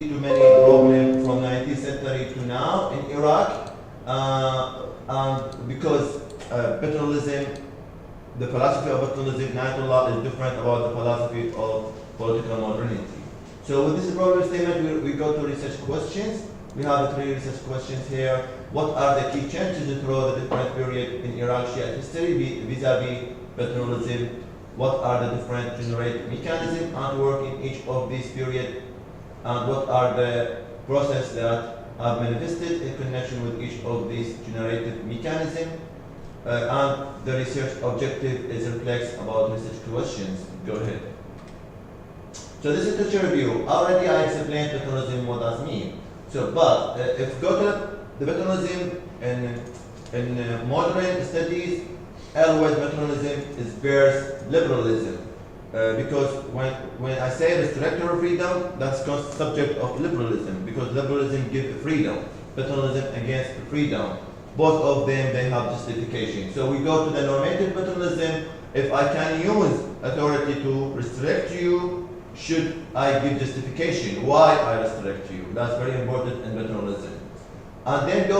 too many problems from 19th century to now in Iraq, and because paternalism, the philosophy of paternalism, Nayatullah, is different about the philosophy of political modernity. So with this problem statement, we go to research questions. We have three research questions here. What are the key changes through the different period in Iraq Shiite history vis-a-vis paternalism? What are the different generated mechanisms at work in each of these periods? And what are the processes that are manifested in connection with each of these generated mechanisms? And the research objective is reflects about research questions. Go ahead. So this is literature review. Already I explained paternalism, what does mean. So, but if go to the paternalism in modern studies, always paternalism is bears liberalism. Because when I say restrictor freedom, that's subject of liberalism, because liberalism gives freedom, paternalism against freedom. Both of them, they have justification. So we go to the normative paternalism. If I can use authority to restrict you, should I give justification why I restrict you? That's very important in paternalism. And then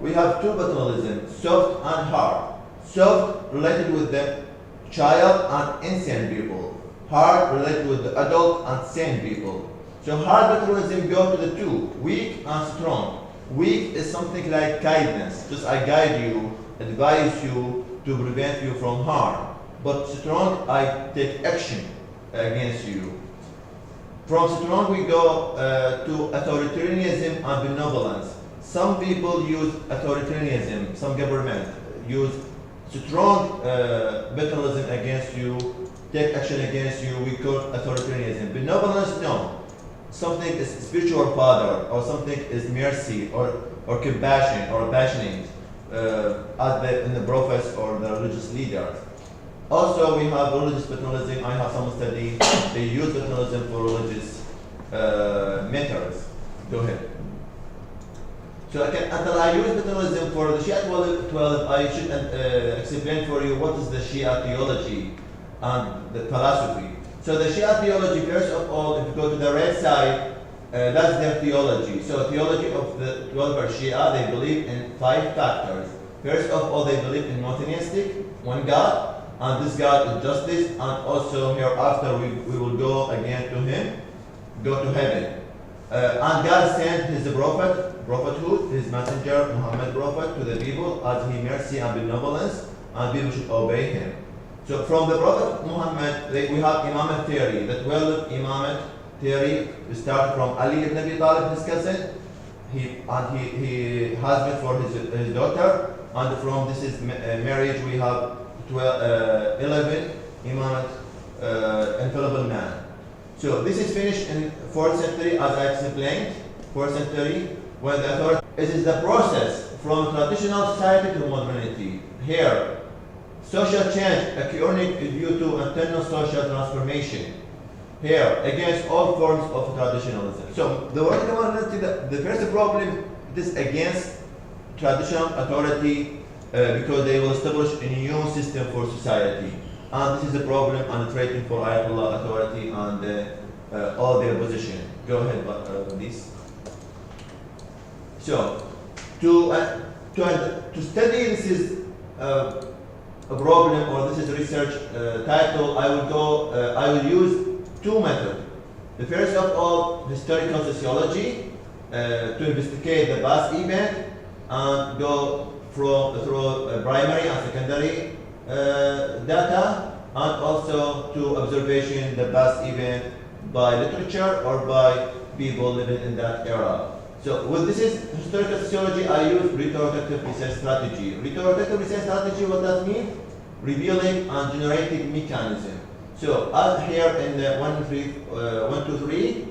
we have two paternalism, soft and hard. Soft related with the child and insane people. Hard related with the adult and sane people. So hard paternalism go to the two, weak and strong. Weak is something like kindness, just I guide you, advise you to prevent you from harm. But strong, I take action against you. From strong we go to authoritarianism and benevolence. Some people use authoritarianism, some government use strong paternalism against you, take action against you, we call authoritarianism. Benevolence, no. Something is spiritual father, or something is mercy, or compassion, or passionate, in the prophets or the religious leaders. Also, we have religious paternalism. I have some study. They use paternalism for religious matters. Go ahead. So until I use paternalism for the Shia 12, I should explain for you what is the Shia theology and the philosophy. So the Shia theology, first of all, if you go to the red side, that's their theology. So theology of the 12 Shia, they believe in 5 factors. First of all, they believe in monotheistic, one God, and this God is justice, and also hereafter we will go again to Him, go to heaven. And God sent His prophethood, His messenger, Muhammad prophet, to the people as He mercy and benevolence, and people should obey Him. So from the Prophet Muhammad, we have Imamate theory, the 12 Imamate theory. We start from Ali ibn Abi Talib, his cousin. He husband for his daughter, and from this is marriage we have 11 Imamate infallible man. So this is finished in 4th century, as I explained. 4th century, when the authority. It is the process from traditional society to modernity. Here. Social change occurring due to internal social transformation. Here, against all forms of traditionalism. So, the word modernity, the first problem is against traditional authority because they will establish a new system for society. And this is the problem and the threat for Ayatollah authority and all their position. Go ahead, please. So, to study this is a problem, or this is a research title, I will use 2 methods. The first of all, historical sociology, to investigate the past event and go through primary and secondary data, and also to observation the past event by literature or by people living in that era. So with this is historical sociology, I use retrospective research strategy. Retrospective research strategy, what does it mean? Revealing and generating mechanism. So as here in the 1, 2, 3,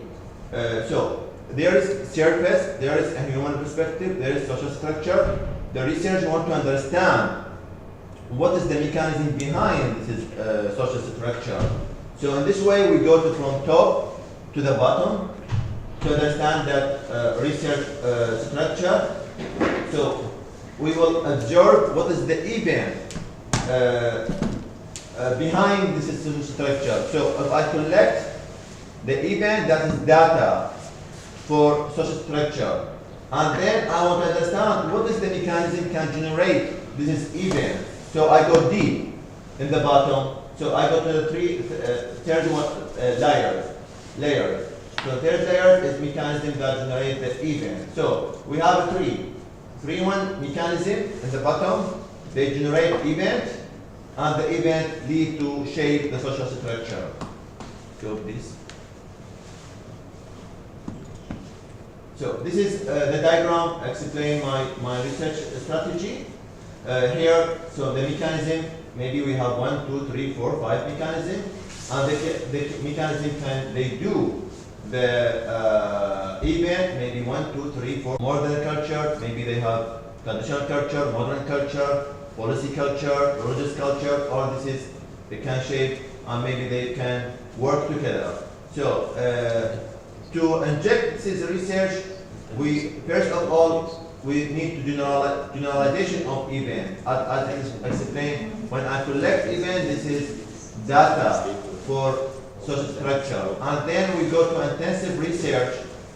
so there is surface, there is a human perspective, there is social structure. The research want to understand what is the mechanism behind this social structure. So in this way, we go from top to the bottom to understand that research structure. So we will observe what is the event behind this structure. So if I collect the event, that is data. for social structure. And then I want to understand what is the mechanism can generate this event. So I go deep in the bottom. So I go to the third one, layers. So third layer is mechanism that generate the event. So we have a one mechanism in the bottom. They generate event, and the event lead to shape the social structure. Go please. So this is the diagram explain my research strategy. Here, so the mechanism, maybe we have 1, 2, 3, 4, 5 mechanism, and the mechanism they do the event, maybe 1, 2, 3, 4, modern culture, maybe they have traditional culture, modern culture, policy culture, religious culture, or they can shape, and maybe they can work together. So to inject this research, first of all, we need to generalization of event. As I explained, when I collect event, this is data for social structure. And then we go to intensive research.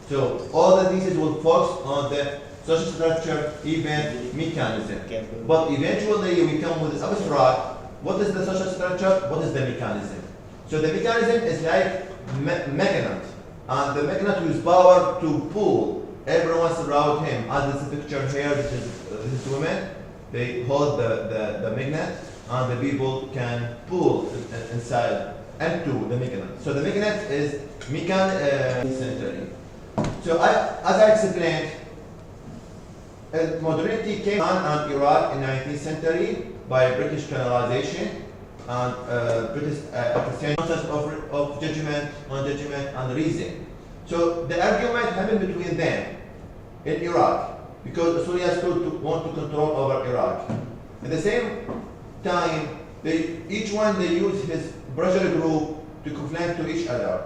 So all the thesis will focus on the social structure event mechanism. But eventually we come with this abstract. What is the social structure? What is the mechanism? So the mechanism is like magnet. And the magnet uses power to pull everyone around him. As this picture here, this is women. They hold the magnet, and the people can pull inside into the magnet. So the magnet is century. So as I explained, modernity came on Iraq in 19th century by British colonization and British process of judgment, non-judgment, and reason. So the argument happened between them in Iraq because Syria want to control over Iraq. At the same time, each one use his pressure group to conflict to each other.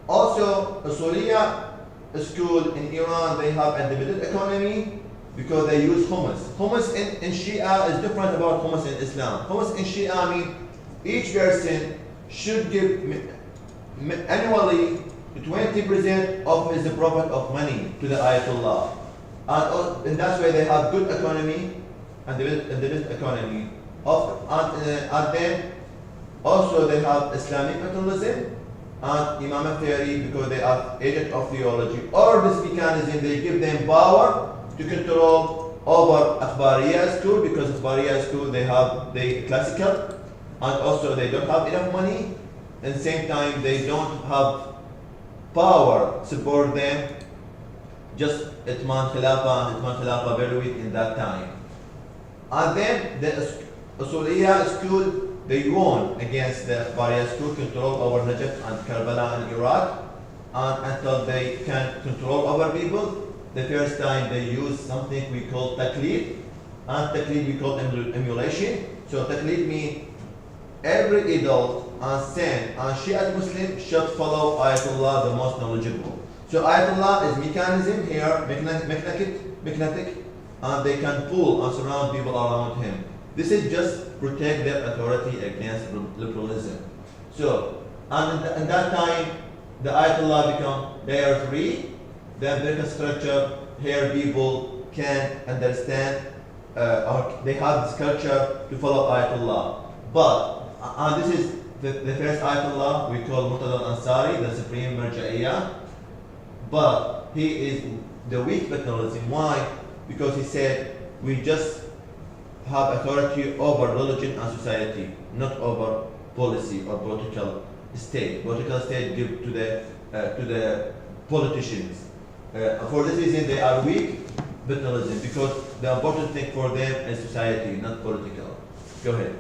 Also, Syria school in Iran, they have independent economy because they use hummus. Hummus in Shia is different about hummus in Islam. Hummus in Shia means each person should give annually 20% of his profit of money to the Ayatollah. And that's why they have good economy and independent economy. And then also they have Islamic paternalism and Imam theory because they are agent of theology. Or this mechanism, they give them power to control over Akhbariya school because Akhbariya school they classical, and also they don't have enough money. At the same time, they don't have power support them. Just Itman Khilafah very weak in that time. And then the Usuliyya school, they won against the Akhbariya school, control over Najaf and Karbala in Iraq, and until they can control over people. The first time they use something we call taqlid, and taqlid we call emulation. So taqlid means every adult and Saint and Shia Muslim should follow Ayatollah, the most knowledgeable. So Ayatollah is mechanism here, magnetic, and they can pull and surround people around him. This is just protect their authority against liberalism. So, and in that time, the Ayatollah become layer 3. The American structure here people can understand or they have this culture to follow Ayatollah. But and this is the first Ayatollah we call Murtada al-Ansari, the supreme Marja'iyah. But he is the weak paternalism. Why? Because he said we just have authority over religion and society, not over policy or political state. Political state give to the politicians. For this reason, they are weak paternalism because the important thing for them is society, not political. Go ahead.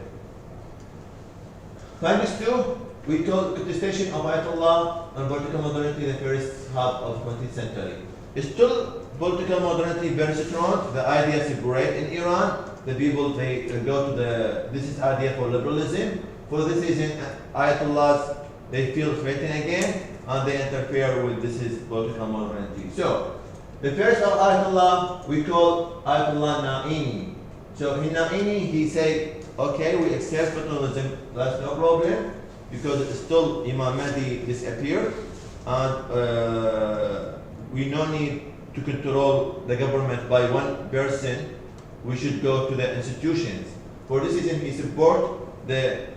Findings 2, we call contestation of Ayatollah and political modernity in the first half of 20th century. Still, political modernity very strong. The idea separate in Iran. The people they go to this is idea for liberalism. For this reason, Ayatollahs they feel threatened again and they interfere with this is political modernity. So the first of Ayatollah we call Ayatollah Naini. So Naini he say, okay, we accept paternalism, that's no problem, because still Imam Mahdi disappeared, and we no need to control the government by one person. We should go to the institutions. For this reason, he support the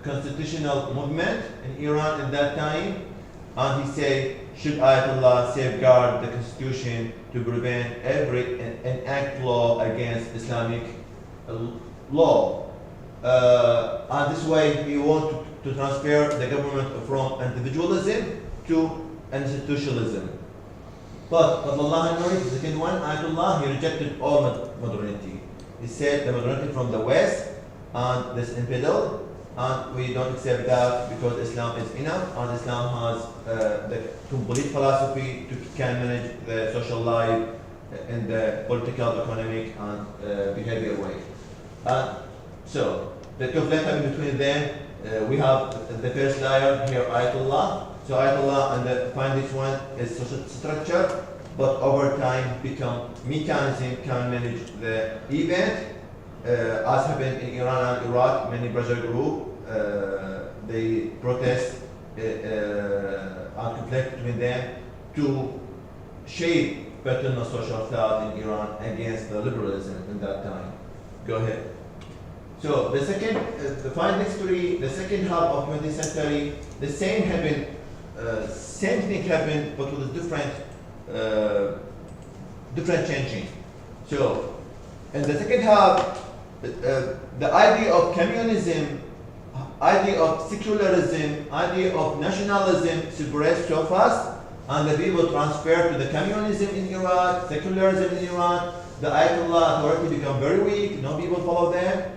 constitutional movement in Iran at that time, and he said, should Ayatollah safeguard the constitution to prevent every enact law against Islamic law. And this way, he want to transfer the government from individualism to institutionalism. But Allah knows, the second one, Ayatollah, he rejected all modernity. He said the modernity from the West and this infidel, and we don't accept that because Islam is enough, and Islam has the complete philosophy to can manage the social life in the political, economic, and behavioral way. So the conflict between them, we have the first layer here, Ayatollah. So Ayatollah and the finest one is social structure, but over time become mechanism can manage the event. As happened in Iran and Iraq, many pressure groups, they protest and conflict between them to shape paternal social thought in Iran against the liberalism in that time. Go ahead. So the second, the final history, the second half of 20th century, the same happened, same thing happened, but with different, different changing. So in the second half, the idea of communism, idea of secularism, idea of nationalism spread so fast, and the people transferred to the communism in Iraq, secularism in Iran. The Ayatollah authority become very weak. No people follow them.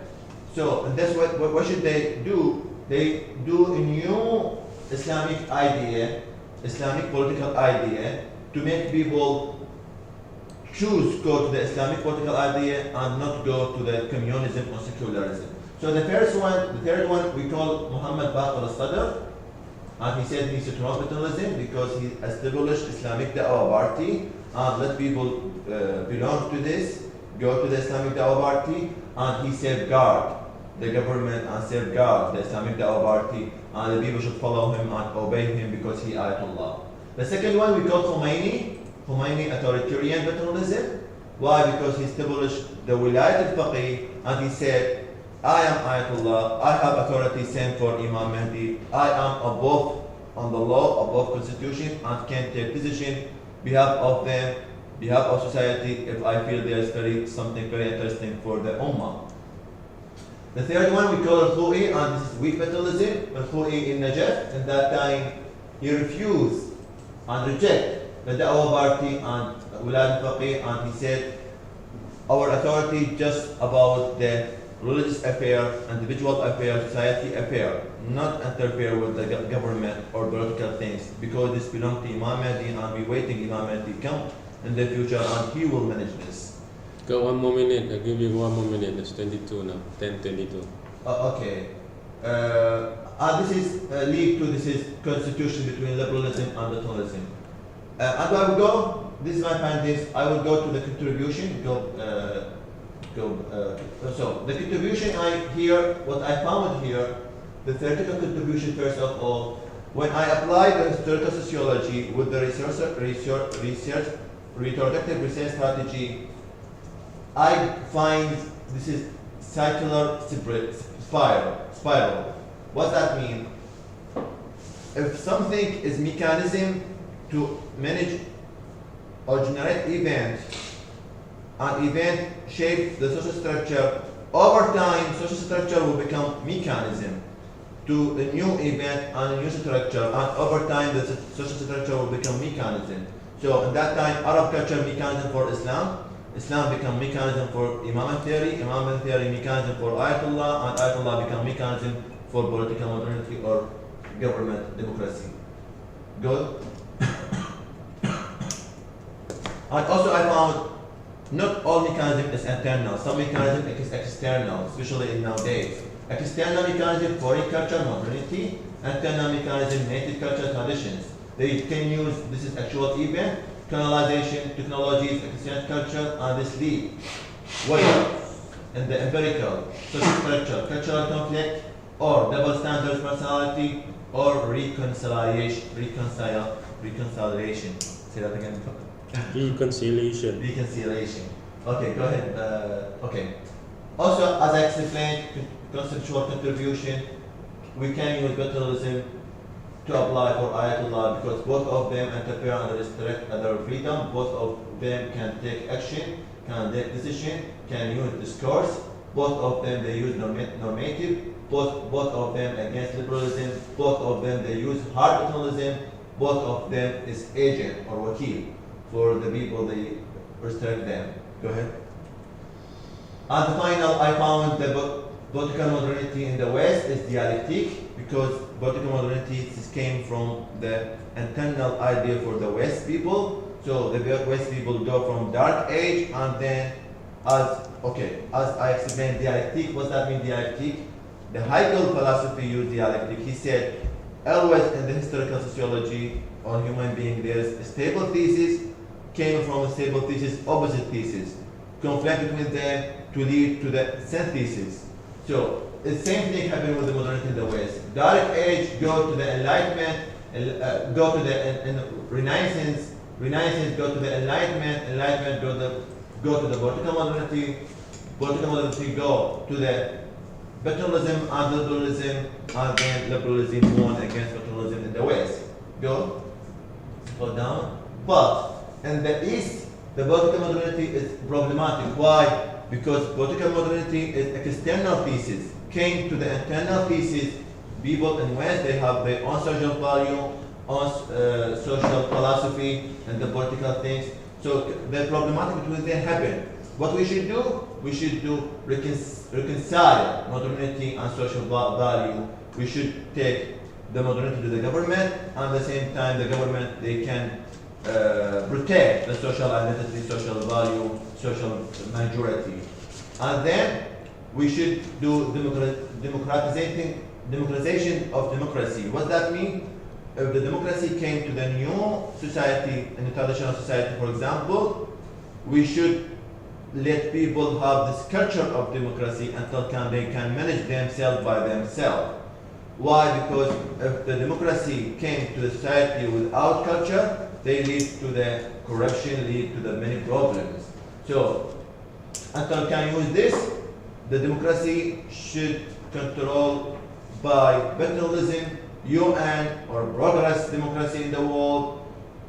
So and that's what should they do? They do a new Islamic idea, Islamic political idea, to make people choose go to the Islamic political idea and not go to the communism or secularism. So the first one, the third one, we call Muhammad Baqir al-Sadr, and he said he's a capitalism because he established Islamic Da'wah party and let people belong to this, go to the Islamic Da'wah party, and he safeguard the government and safeguard the Islamic Da'wah party, and the people should follow him and obey him because he Ayatollah. The second one we call Khomeini authoritarian paternalism. Why? Because he established the Wilayat al-Faqih, and he said, I am Ayatollah, I have authority sent for Imam Mahdi, I am above on the law, above constitution, and can take decision behalf of them, behalf of society, if I feel there is something very interesting for the Ummah. The third one we call Al-Khou'i, and this is weak fatalism. Al-Khou'i in Najaf, in that time, he refused and rejected the Da'wah party and Wilayat al-Faqih, and he said, our authority just about the religious affair, individual affair, society affair, not interfere with the government or political things, because this belongs to Imam Mahdi, and we waiting Imam Mahdi come in the future, and he will manage this. Go 1 more minute. I'll give you 1 more minute. It's 22 now. 10:22. Okay. This is lead to this is constitution between liberalism and nationalism. And I will go. This is my findings. I will go to the contribution. So the contribution what I found here, the theoretical contribution first of all, when I applied the historical sociology with the retrospective research strategy, I find this is circular spiral. What does that mean? If something is mechanism to manage or generate event, an event shapes the social structure, over time social structure will become mechanism to a new event and a new structure, and over time the social structure will become mechanism. So at that time Arab culture mechanism for Islam become mechanism for Imam theory mechanism for Ayatollah, and Ayatollah become mechanism for political modernity or government democracy. Good? And also I found not all mechanism is internal, some mechanism is external, especially in nowadays. External mechanism, foreign culture, modernity, internal mechanism, native culture, traditions. They can use, this is actual event, colonization, technologies, external culture, and this lead. Whether in the empirical, social structure, cultural conflict, or double standards personality, or reconciliation, reconciliation. Say that again. Reconciliation. Reconciliation. Okay, go ahead. Okay. Also, as I explained, conceptual contribution, we can use paternalism to apply for ayatollah because both of them interfere and restrict other freedom. Both of them can take action, can take decision, can use discourse. Both of them they use normative. Both of them against liberalism. Both of them they use hard paternalism. Both of them is agent or wakil for the people they restrict them. Go ahead. And the final, I found the political modernity in the West is dialectic because political modernity came from the internal idea for the West people. So the West people go from dark age and then as I explained dialectic, what does that mean dialectic? The Hegel philosophy used dialectic. He said always in the historical sociology on human being there's a stable thesis came from a stable thesis, opposite thesis. Conflict between them to lead to the synthesis. So the same thing happened with the modernity in the West. Dark age go to the Enlightenment, go to the Renaissance, Renaissance go to the Enlightenment, Enlightenment go to the political modernity go to the paternalism and liberalism, and then liberalism won against paternalism in the West. Go down. But in the East, the political modernity is problematic. Why? Because political modernity is external thesis. Came to the internal thesis, people in West, they have their own social value, own social philosophy, and the political things. So the problematic between them happen. What we should do reconcile modernity and social value. We should take the modernity to the government, and at the same time the government, they can protect the social identity, social value, social majority. And then we should do democratization of democracy. What does that mean? If the democracy came to the new society, in the traditional society, for example, we should let people have this culture of democracy until they can manage themselves by themselves. Why? Because if the democracy came to the society without culture, they lead to the corruption, lead to the many problems. So, until can use this, the democracy should control by paternalism, UN or progress democracy in the world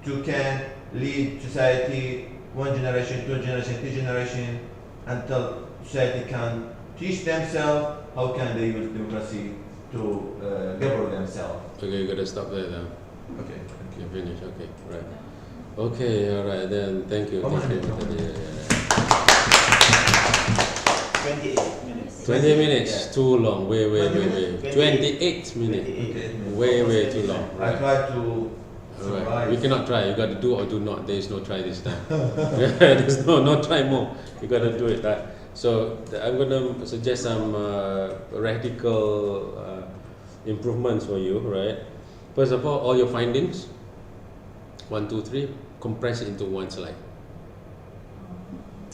to can lead society one generation, two generation, three generation until society can teach themselves how can they use democracy to govern themselves. Okay, you gotta stop there now. Okay. Okay, finish. Okay, right. Okay, all right then. Thank you. Thank you. 28 minutes. 20 minutes, Yeah. too long. Way. 28 28 minutes. Okay. Way too long. I Right. try to Alright. survive. We cannot try. You got to do or do not. There is no try this time. There's no try more. You got to do it. Right. So I'm gonna suggest some radical improvements for you. Right. First of all your findings, 1, 2, 3, compress it into one slide.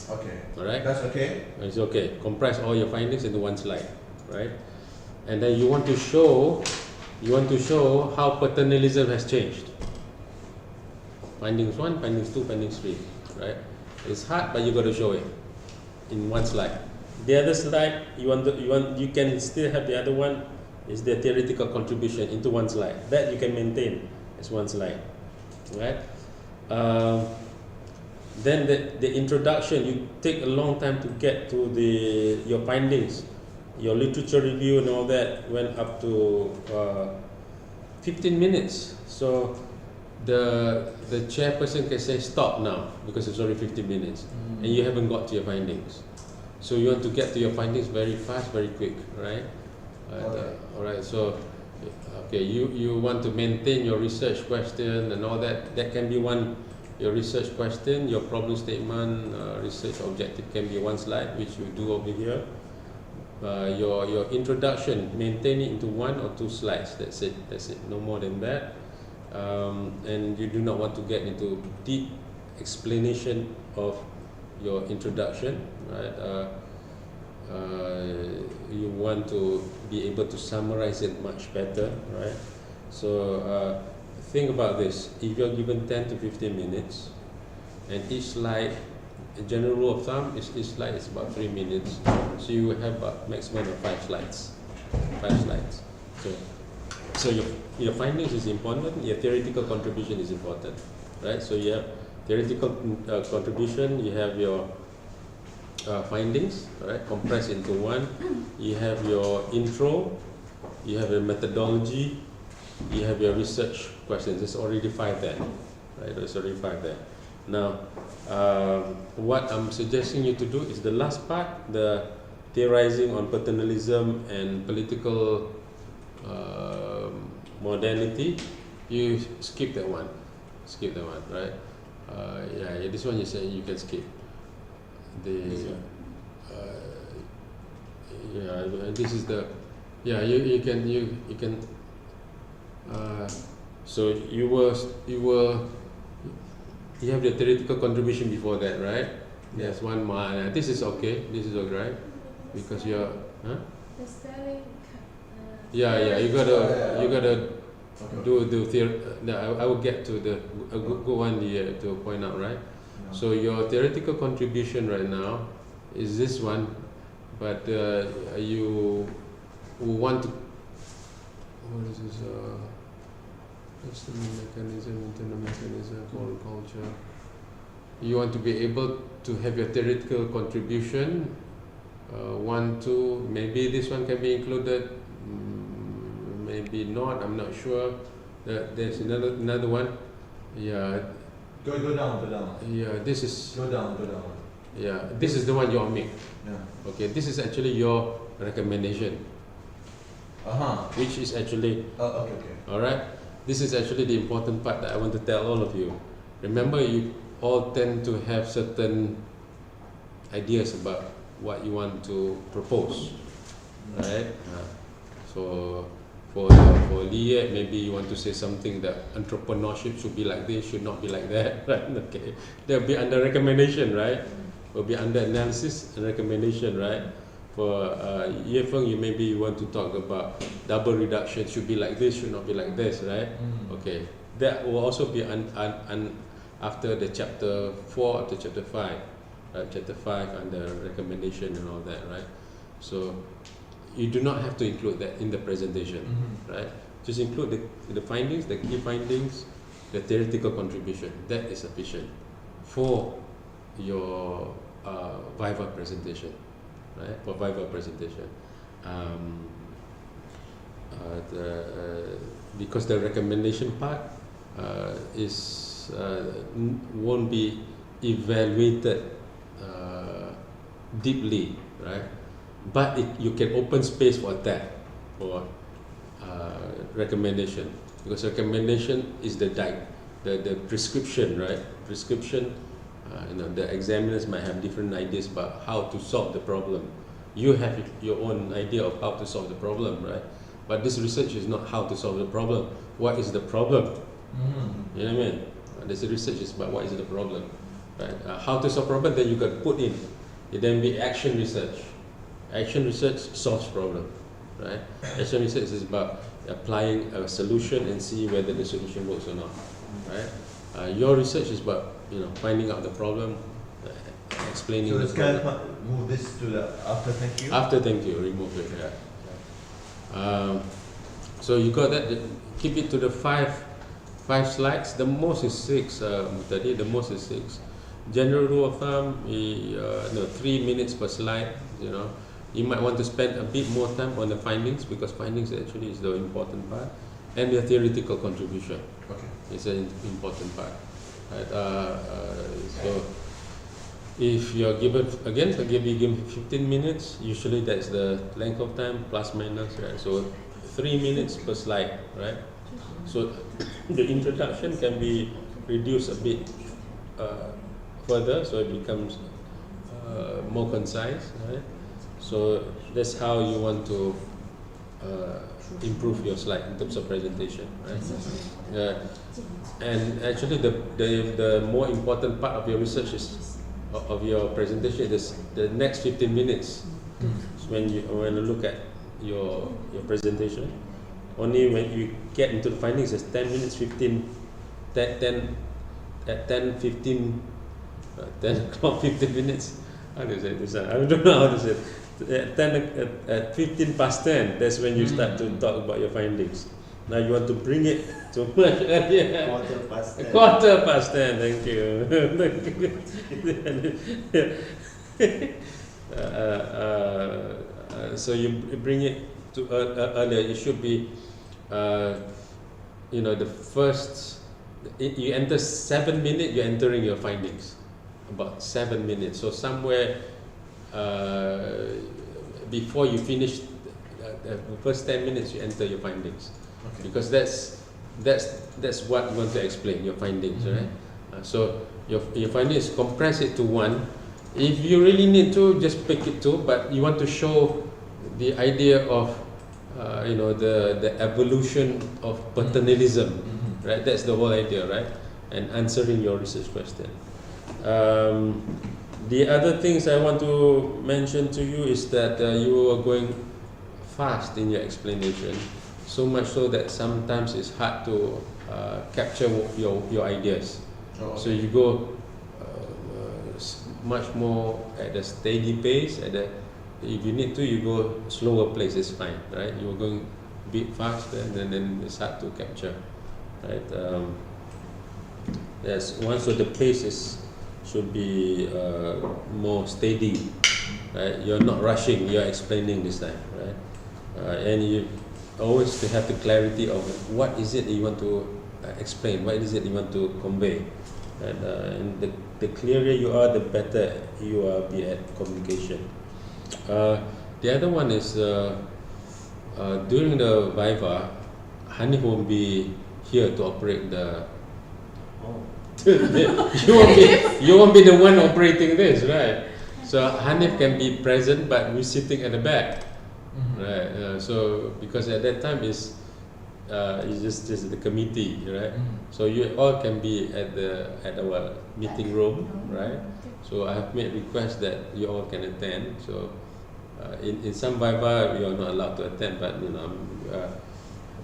Okay. Alright. That's okay. It's okay. Compress all your findings into one slide, right? And then you want to show how paternalism has changed. Findings 1, findings 2, findings 3, right? It's hard, but you got to show it in one slide. The other slide, you can still have the other one is the theoretical contribution into one slide. That you can maintain as one slide, right? Then the introduction, you take a long time to get to your findings. Your literature review and all that went up to 15 minutes. So the chairperson can say stop now because it's already 15 minutes and you haven't got to your findings. So you want to get to your findings very fast, very quick, right? Okay. All right. So okay, you want to maintain your research question and all that. That can be one. Your research question, your problem statement, research objective can be one slide, which you do over here. Your introduction, maintain it into 1 or 2 slides. That's it. No more than that. And you do not want to get into deep explanation of your introduction, right? You want to be able to summarize it much better, right? So think about this. If you're given 10 to 15 minutes, and each slide, a general rule of thumb is each slide is about 3 minutes. So you will have about maximum of 5 slides. 5 slides. So your findings is important. Your theoretical contribution is important, right? So you have theoretical contribution. You have your findings, right, compressed into one. You have your intro. You have your methodology. You have your research questions. There's already 5 there, right? There's already 5 there. Now, what I'm suggesting you to do is the last part, the theorizing on paternalism and political modernity. You skip that one. Skip that one, right? Yeah, this one you say you can skip. Yeah, this is the. Yeah, you can. So you have the theoretical contribution before that, right? There's one more. This is okay. This is alright because you're. Huh? The spelling. Yeah. You gotta do the theory. I will get to the a good one to point out, right? Yeah. So your theoretical contribution right now is this one, but you want to. What is this? External mechanism, internal mechanism, foreign culture. You want to be able to have your theoretical contribution. 1, 2, maybe this one can be included. Maybe not. I'm not sure. There's another one. Yeah. Go down. Yeah. This is. Go down. Yeah. This is the one you omit. Yeah. Okay. This is actually your recommendation. Which is actually. Okay. All right. This is actually the important part that I want to tell all of you. Remember, you all tend to have certain ideas about what you want to propose, right? So for Liet, maybe you want to say something that entrepreneurship should be like this, should not be like that, right? Okay, they'll be under recommendation, right? Will be under analysis and recommendation, right? For Ye Feng, maybe you want to talk about double reduction, should be like this, should not be like this, right? Okay, that will also be after the chapter 4 after chapter 5, right? Chapter 5 under recommendation and all that, right? So you do not have to include that in the presentation, right? Just include the findings, the key findings, the theoretical contribution. That is sufficient for your Viva presentation. Right, for Viva presentation, because the recommendation part won't be evaluated deeply, right? But you can open space for that for recommendation, because recommendation is the prescription, right? Prescription. The examiners might have different ideas about how to solve the problem. You have your own idea of how to solve the problem, right? But this research is not how to solve the problem. What is the problem? You know what I mean? This research is about what is the problem, right? How to solve problem, then you can put in. It then be action research. Action research solves problem, right? Action research is about applying a solution and see whether the solution works or not, right? Your research is about finding out the problem, explaining the problem. So move this to the after thank you? After thank you, remove it, yeah. So you got that, keep it to the five slides. The most is 6, Mutadi, the most is 6. General rule of thumb, 3 minutes per slide, You might want to spend a bit more time on the findings, because findings actually is the important part, and the theoretical contribution. Okay. It's an important part. Right? So if you're given, again, if you're given 15 minutes, usually that's the length of time, plus minus, right? So 3 minutes per slide, right? So the introduction can be reduced a bit further, so it becomes more concise, right? So that's how you want to improve your slide in terms of presentation, right? And actually, the more important part of your research of your presentation is the next 15 minutes. So when you look at your presentation, only when you get into the findings, it's 10 minutes, 15, 10 at 10, 15, 10 o'clock, 15 minutes. How do you say this? I don't know how to say it. At 15 past 10, that's when you start to talk about your findings. Now you want to bring it to much earlier. Quarter past 10. Quarter past 10, thank you. So you bring it to earlier. It should be, the first. You enter 7 minutes. You're entering your findings. About 7 minutes. So somewhere before you finish the first 10 minutes, you enter your findings. Okay. Because that's what you want to explain, your findings, right? So your findings, compress it to one. If you really need to, just pick it two. But you want to show the idea of the evolution of paternalism, right? That's the whole idea, right? And answering your research question. The other things I want to mention to you is that you are going fast in your explanation, so much so that sometimes it's hard to capture your ideas. Oh, okay. So you go much more at a steady pace. If you need to, you go slower pace. It's fine, right? You're going a bit faster, and then it's hard to capture, right? That's one. So the pace should be more steady, right? You're not rushing. You're explaining this time, right? And you always to have the clarity of what is it you want to explain, what is it you want to convey, and the clearer you are, the better you are be at communication. The other one is during the Viva, Hanif won't be here to operate the. You won't be the one operating this, right? So Hanif can be present, but we're sitting at the back, right? So because at that time it's just the committee, right? So you all can be at our meeting room, right? So I have made requests that you all can attend. So in some Viva we are not allowed to attend, but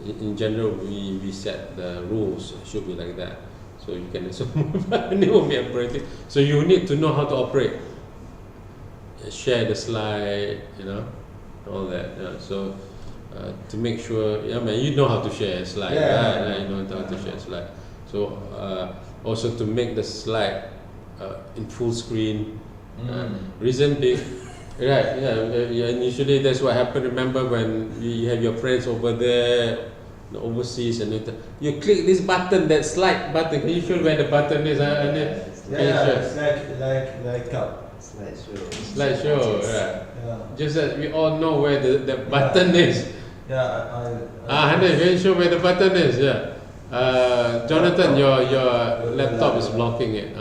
in general we set the rules. It should be like that. So you can they won't be operating. So you need to know how to operate. Share the slide, all that. So to make sure, you know how to share a slide, right? You know how to share a slide. So also to make the slide in full screen. Reason being, right? And usually that's what happened. Remember when you have your friends over there, overseas, and you click this button, that slide button. Can you show where the button is? It's like slideshow. Yeah. Just that we all know where the button is. Hanif, can you show where the button is? Jonathan, your laptop is blocking it.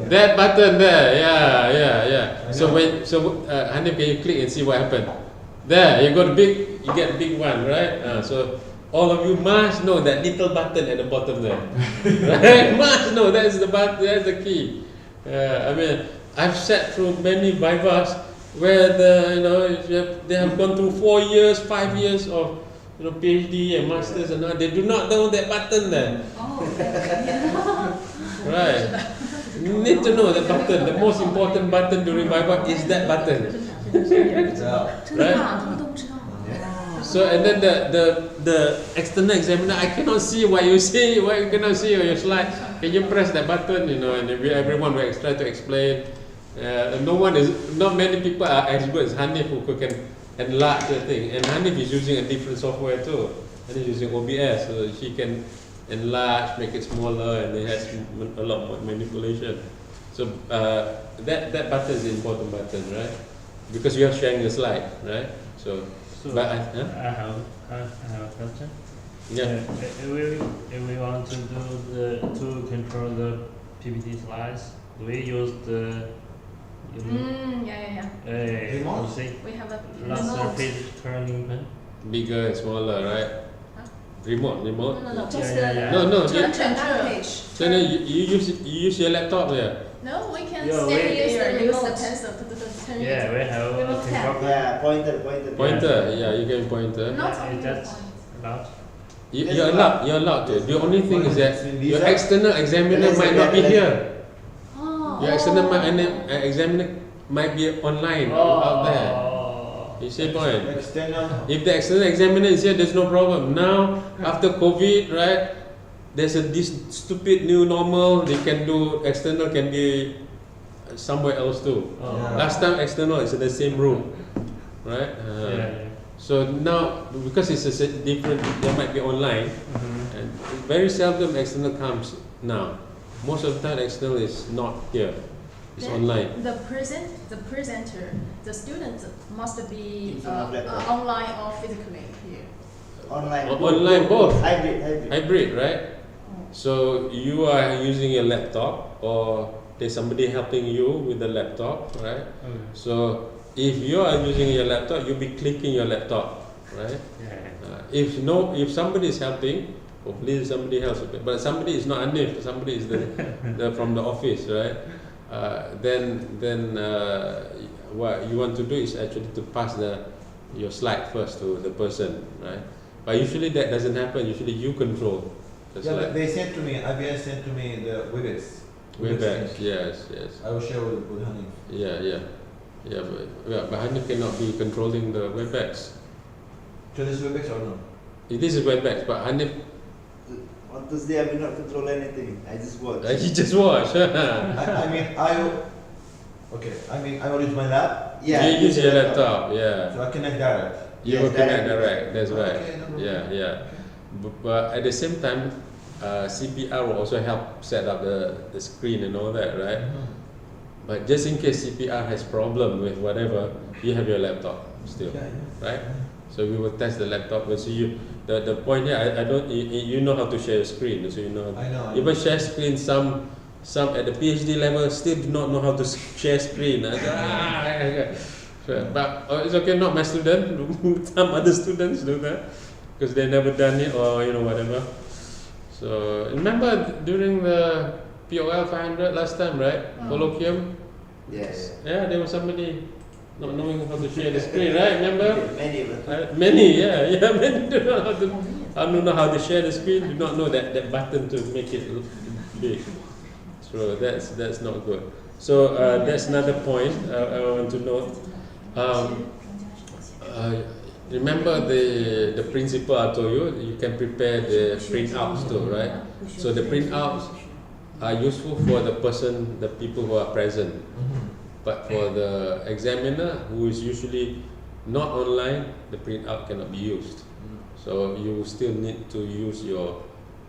That button there. Yeah. So Hanif, can you click and see what happened? There, you get a big one, right? So all of you must know that little button at the bottom there. Right? Must know that's the button, that's the key. I've sat through many Vivas where they have gone through 4 years, 5 years of PhD and masters, and they do not know that button there. Right? You need to know that button. The most important button during Viva is that button. Right? So and then the external examiner, I cannot see what you see, what you cannot see on your slide. Can you press that button? And everyone will try to explain. Not many people are as good as Hanif who can enlarge the thing. And Hanif is using a different software too. Hanif is using OBS, so she can enlarge, make it smaller, and it has a lot more manipulation. So that button is the important button, right? Because you are sharing the slide, right? So but I have a question. Yeah. If we want to to control the PPT slides, do we use the remote? We have a laser page turning pen. Bigger and smaller, right? Remote. No. Just No. turn page. So you use your laptop there. No, we can Yeah, stand we- here and use the pencil to turn Yeah, it. we have We a will control tap. pen. Pointer. Pointer, yeah, you can pointer. Not Yeah, only that's- point. allowed? You're allowed. You're allowed to. The only thing is that your Visa? external examiner might not be here. Oh. Your external examiner might be online out there. You see point? External. If the external examiner is here, there's no problem. Now, after COVID, right, there's this stupid new normal. They can do external can be somewhere else too. Yeah. Last time external is in the same room, right? Yeah. So now, because it's a different, there might be online, and very seldom external comes now. Most of the time, external is not here. It's Then online. The presenter, the student must be In front of laptop. online or physically here. Online. Online both. Hybrid. Hybrid, right? So you are using your laptop, or there's somebody helping you with the laptop, right? Okay. So if you are using your laptop, you'll be clicking your laptop, right? Yeah. If somebody is helping, hopefully somebody helps. But somebody is not Hanif, somebody is the from the office, right? Then what you want to do is actually to pass your slide first to the person, right? But usually that doesn't happen. Usually you control the Yeah, but slide. they sent to me, IBS sent to me the WebEx. Webex, link. yes. I will share with Hanif. Yeah, but Hanif cannot be controlling the Webex. So this WebEx or no? This is Webex, but Hanif, On Tuesday, I will not control anything. I just watch. he just watch. I will use my lap, Yeah. You use your laptop, yeah. so I connect direct. You Yes, will connect direct. direct, that's right. Okay, no problem. Yeah. But at the same time, CPR will also help set up the screen and all that, right? But just in case CPR has problem with whatever, you have your laptop still, right? So we will test the laptop. But so the point here, I don't, you know how to share a screen, so you know. I know. Even share screen, some at the PhD level still do not know how to share screen. But it's okay, not my student. Some other students do that because they never done it or whatever. So remember during the POL 500 last time, right? Colloquium. Yes. Yeah, there was somebody not knowing how to share the screen, right? Remember? Many. Many, many do not know how to share the screen. Do not know that button to make it big. So that's not good. So that's another point I want to note. Remember the principle I told you. You can prepare the printouts too, right? So the printouts are useful for the people who are present. But for the examiner, who is usually not online, the printout cannot be used. So you still need to use your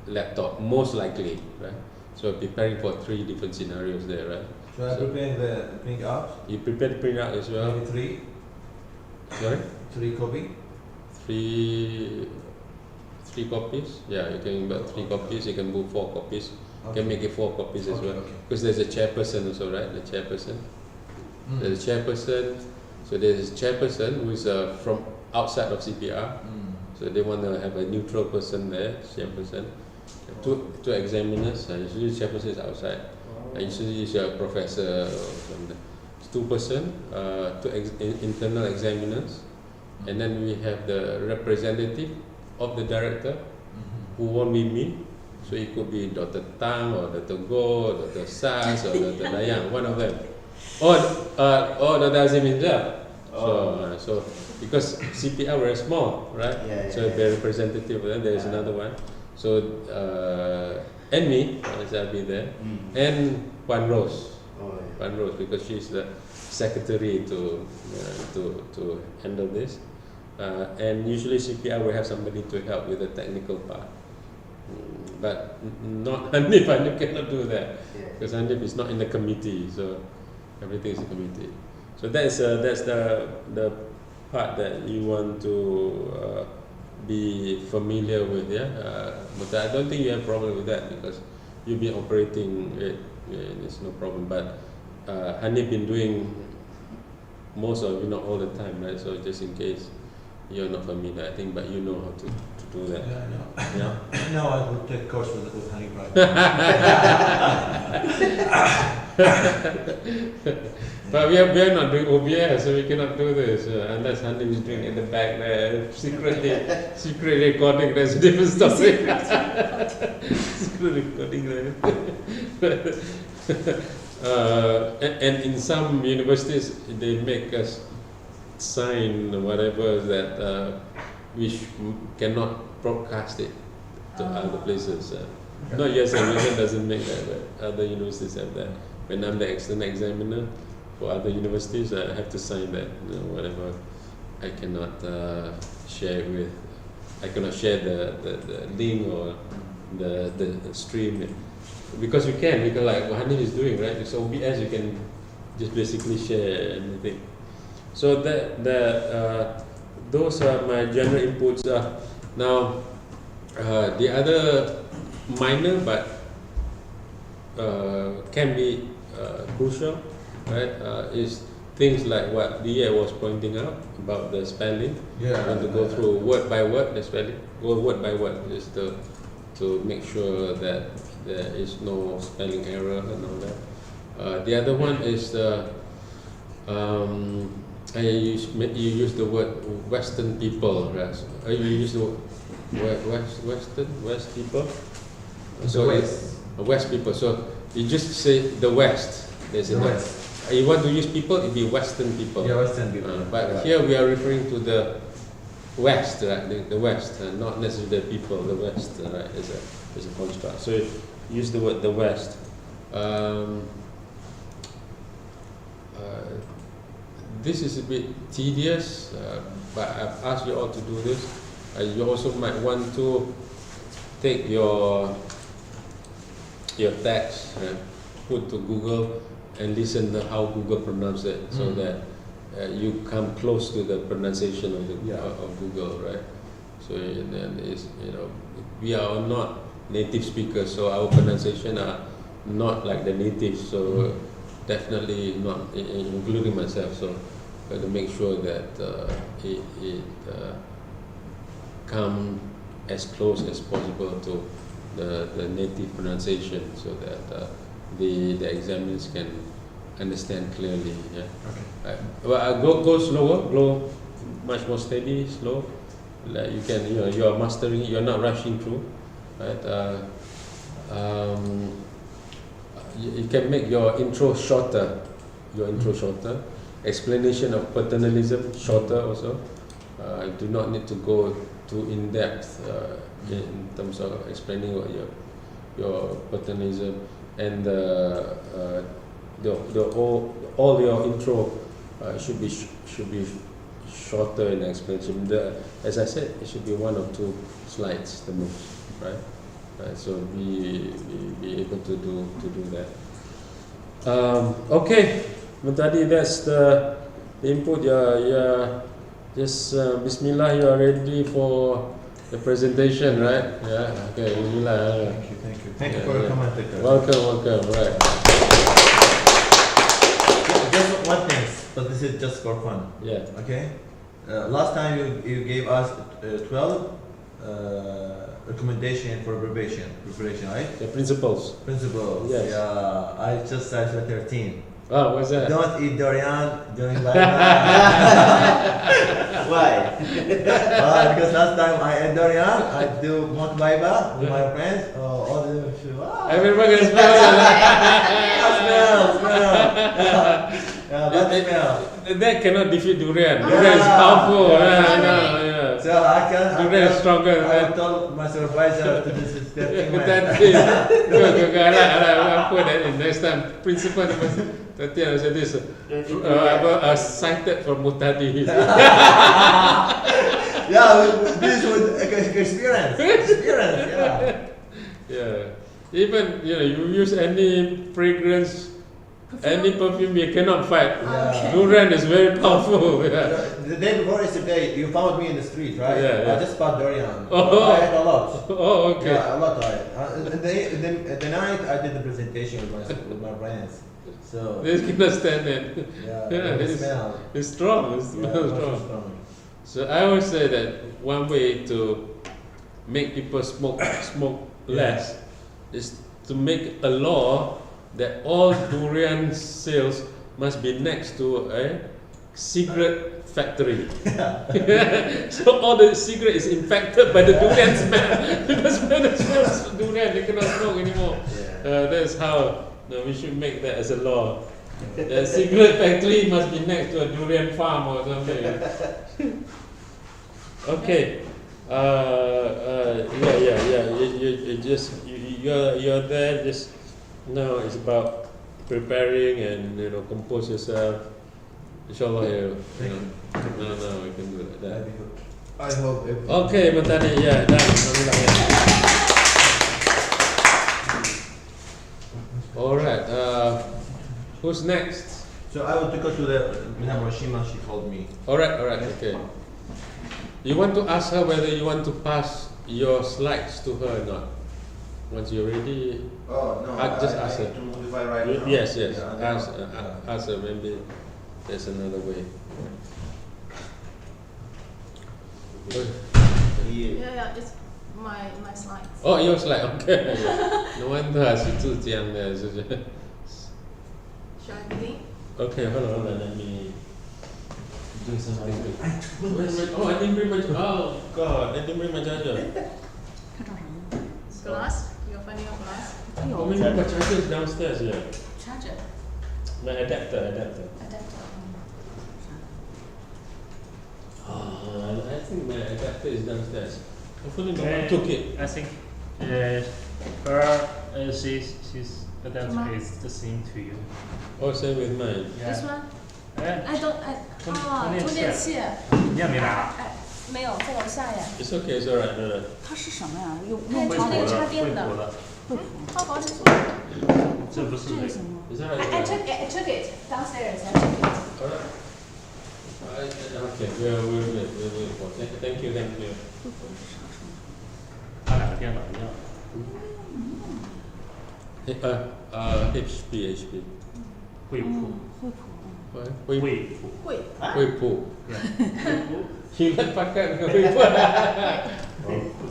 laptop, most likely, right? So preparing for 3 different scenarios there, right? So I prepare the print out. You prepare the printout as well. Maybe Sorry? 3 copy. 3 copies. Yeah, you can make 3 copies. You can move 4 copies. You can make it 4 copies as well. Because there's a chairperson also, right? The chairperson. There's a chairperson. So there's a chairperson who is from outside of CPR. So they want to have a neutral person there, chairperson. Two examiners. Usually the chairperson is outside. Usually it's a professor or something. It's 2 person, 2 internal examiners, and then we have the representative of the director, who won't be me. So it could be Dr. Tang or Dr. Go, or Dr. Sas or Dr. Dayang, one of them. Or Dr. Azim himself. So because CPR very small, right? So the representative, then there is another one. So and me, I'll be there, and Puan Rose. Puan Rose, because she's the secretary to handle this. And usually CPR will have somebody to help with the technical part. But not Hanif. Hanif cannot do that because Hanif is not in the committee. So everything is a committee. So that's the part that you want to be familiar with, but I don't think you have problem with that because you'll be operating it. It's no problem. But Hanif been doing most of it, not all the time, right? So just in case you're not familiar, I think, but you know how to do that. Yeah, I know. Yeah. No, I will take course with Hanif right. But we are not doing OBS, so we cannot do this unless Hanif is doing in the back there, secret recording. That's a different story. Secret recording there. And in some universities, they make us sign whatever that we cannot broadcast it to other places. Not USM doesn't make that, but other universities have that. When I'm the external examiner for other universities, I have to sign that. Whatever I cannot share with, I cannot share the link or the stream, because we can like what Hanif is doing, right? It's OBS, you can just basically share anything. So those are my general inputs. Now the other minor but can be crucial, right? Is things like what Dia was pointing out about the spelling. Yeah. I want to go through word by word the spelling. Go word by word just to make sure that there is no spelling error and all that. The other one is you use the word Western people, right? You use the word West people. So West people. So you just say the West. There's The enough. West. You want to use people, it'd be Western people. Yeah, Western people. But here we are referring to the West, right? The West, not necessarily the people. The West, right? Is a construct. So use the word the West. This is a bit tedious, but I've asked you all to do this. You also might want to take your text, right? Put to Google and listen to how Google pronounces it, so that you come close to the pronunciation of Google, right? So then is we are not native speakers, so our pronunciation are not like the natives. So definitely not, including myself. So got to make sure that it come as close as possible to the native pronunciation, so that the examiners can understand clearly. Yeah. Okay. Well, go slower, go much more steady, slow. Like you can, you are mastering. You are not rushing through, right? You can make your intro shorter. Explanation of paternalism shorter also. You do not need to go too in depth in terms of explaining what your paternalism, and all your intro should be shorter in explanation. As I said, it should be 1 or 2 slides the most, right? So be able to do that. Okay, Tadi, that's the input. Just Bismillah, you are ready for the presentation, right? Yeah. Okay, Bismillah. Thank you for your comment. Welcome. Right. Just one thing, but this is just for fun. Yeah. Okay. Last time you gave us 12 recommendation for preparation, right? The principles. Principles. Yes. Yeah. I just started 13. Oh, what's that? Don't eat durian during Baiba. Why? Because last time I ate durian, I do mock Baiba with my friends. All the Everybody can smell it. smell. Bad smell. That cannot defeat durian. Durian is powerful. Yeah. So I Durian is stronger. I told my supervisor to this is 13 man. Good. I put that in next time. Principal number 13, I said this. Cited from Mutadi. Yeah, this was experience. Yeah. Even you use any fragrance, any perfume, you cannot fight. Yeah. Durian is very powerful. Yeah. The day before yesterday, you found me in the street, right? Yeah. I just bought durian. Oh. I ate a lot. Oh, okay. Yeah, a lot. The night I did the presentation with my friends. So They cannot stand it. yeah, the smell. It's strong. It smells strong. So I always say that one way to make people smoke less is to make a law that all durian sales must be next to a cigarette factory. So all the cigarette is infected by the durian smell. Because when it smells durian, they cannot smoke anymore. That's how we should make that as a law. The cigarette factory must be next to a durian farm or something. Okay. You're there. Just now it's about preparing and compose yourself. Inshallah, you can do that. That'd be good. I hope it. Okay, Matani, done. Alhamdulillah, All right. Who's next? So I want to go to the Madam Rashima. She told me. All right. Okay. You want to ask her whether you want to pass your slides to her or not? Once you're ready. Oh no. Just ask her. To modify right now. Yes. Yeah, Ask her. Maybe there's another way. Yeah, it's my slides. Oh, your slide. Okay. No wonder 是浙江的，是不是 Should I begin? Okay, hold on. Let me do something. Oh, I didn't bring my. Oh God, I didn't bring my charger. Glass? You're finding your glass? Oh, maybe my charger is downstairs. Yeah. Charger. My adapter. Adapter. I think my adapter is downstairs. Hopefully no one took it. I think she's adapter is the same to you. Oh, same with mine. This one? 哎， I don't. 充电器。你也没拿？没有，在楼下呀。 It's okay, it's alright. 它是什么呀？用它就是那个插电的。会好好清楚。这不是这是什么？ Is that I took it downstairs. I took it. Alright. Okay, we'll wait. Thank you. 它两个电脑一样。 HP. 惠普。惠普。惠普。 Ingat pakai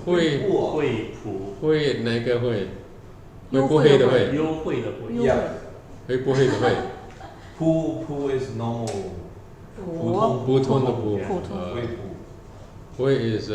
Hui哪个会？会不会的会？优惠的惠。Yeah. 会不会的会？ Who is normal? 普通的普。会 is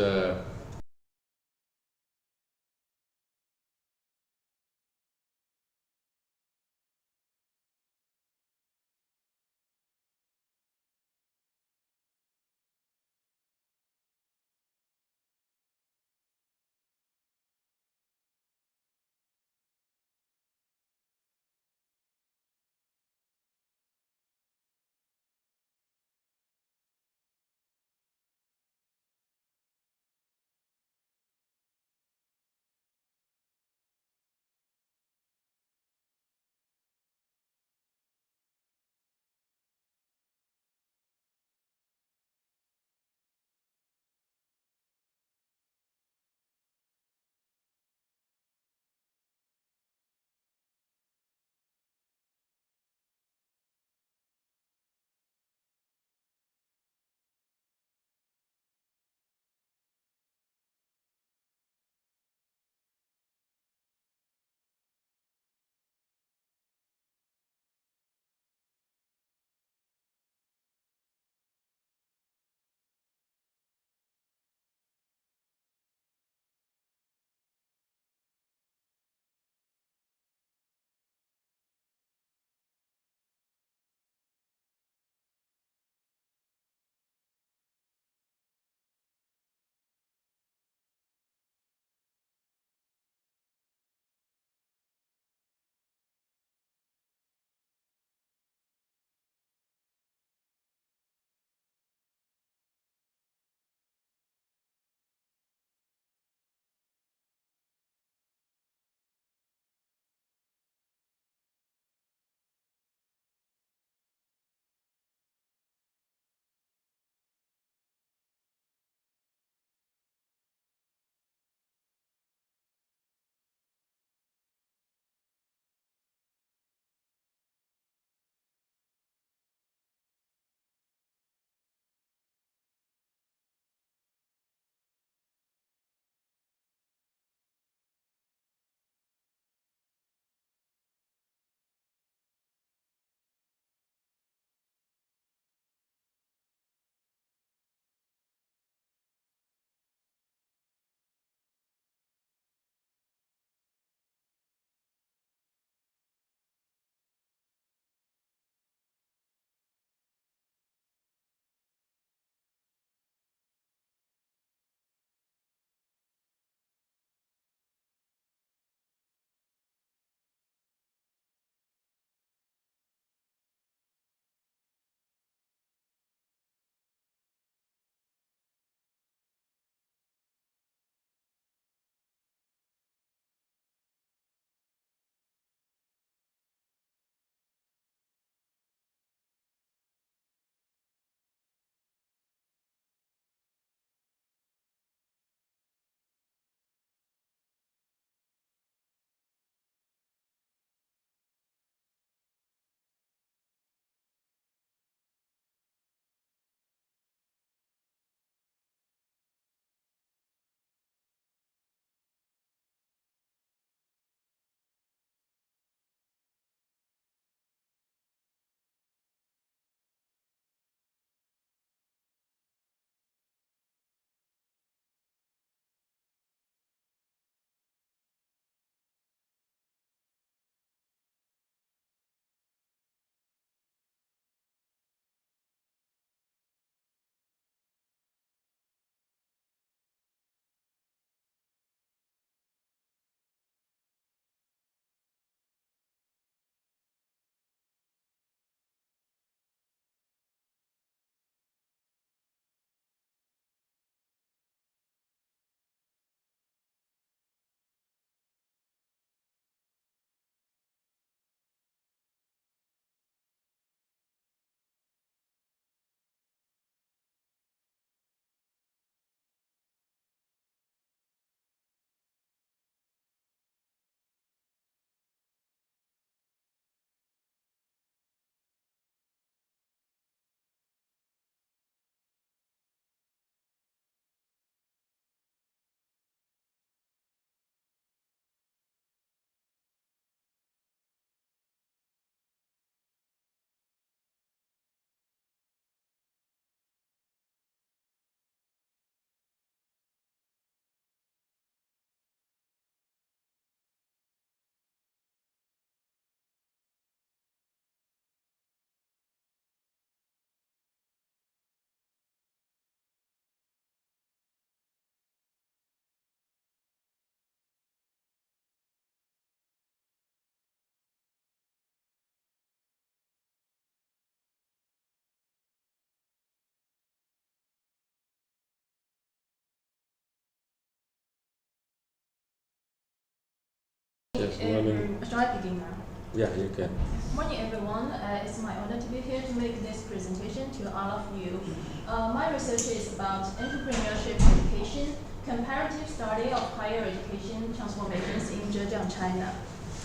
Shall I begin now? Yeah, you can. Morning, everyone. It's my honor to be here to make this presentation to all of you. My research is about entrepreneurship education, comparative study of higher education transformations in Zhejiang, China.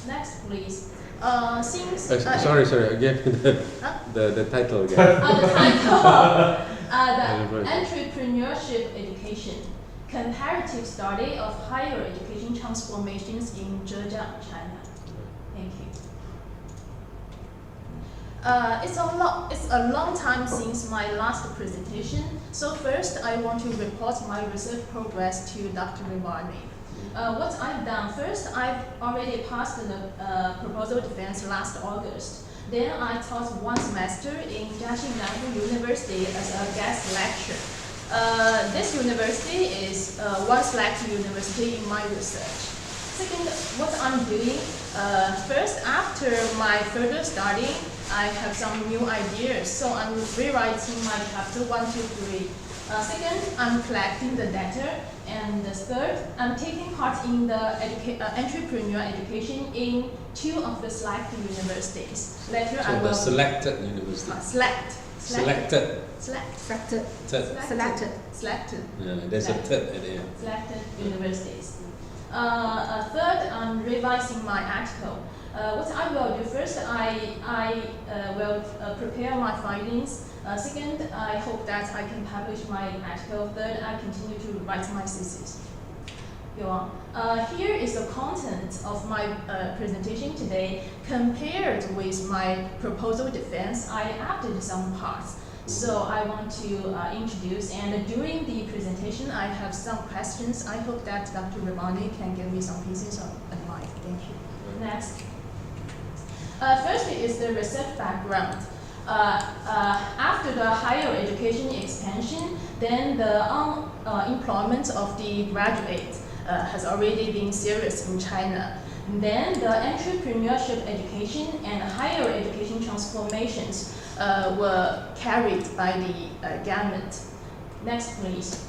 Next, please. Sorry, again, the title again. The title, the entrepreneurship education, comparative study of higher education transformations in Zhejiang, China. Thank you. It's a long time since my last presentation, so first I want to report my research progress to Dr. Rivani. What I've done first, I've already passed the proposal defense last August. Then I taught one semester in Jiaxing University as a guest lecturer. This university is one selected university in my research. Second, what I'm doing, first after my further studying, I have some new ideas, so I'm rewriting my chapter 1, 2, 3. Second, I'm collecting the data, and the third, I'm taking part in the entrepreneur education in 2 of the selected universities. Later, I will the selected university. Selected. Yeah, there's a third at the end. Selected universities. Third, I'm revising my article. What I will do first, I will prepare my findings. Second, I hope that I can publish my article. Third, I continue to write my thesis. Go on. Here is the content of my presentation today. Compared with my proposal defense, I added some parts. So I want to introduce, and during the presentation, I have some questions. I hope that Dr. Rivani can give me some pieces of advice. Thank you. Next. First is the research background. After the higher education expansion, then the employment of the graduate has already been serious in China. Then the entrepreneurship education and higher education transformations were carried by the government. Next, please.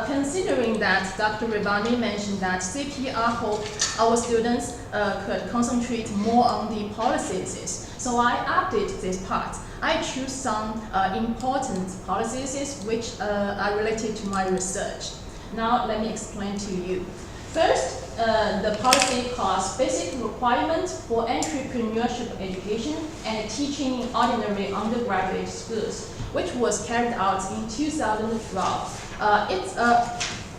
Considering that Dr. Rivani mentioned that CPR hoped our students could concentrate more on the policies, so I updated this part. I choose some important policies which are related to my research. Now let me explain to you. First, the policy calls basic requirements for entrepreneurship education and teaching in ordinary undergraduate schools, which was carried out in 2012. It's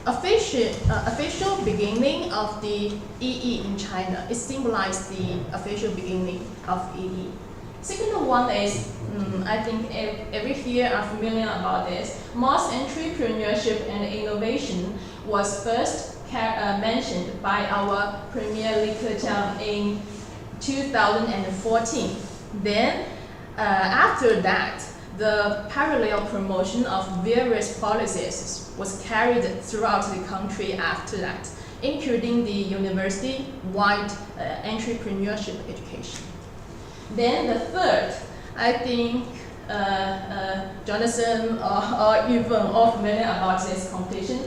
official beginning of the EE in China. It symbolizes the official beginning of EE. Second one is, I think every year are familiar about this. Mass entrepreneurship and innovation was first mentioned by our Premier Li Keqiang in 2014. Then, after that, the parallel promotion of various policies was carried throughout the country after that, including the university-wide entrepreneurship education. Then the third, I think Jonathan or Yvonne are familiar about this competition.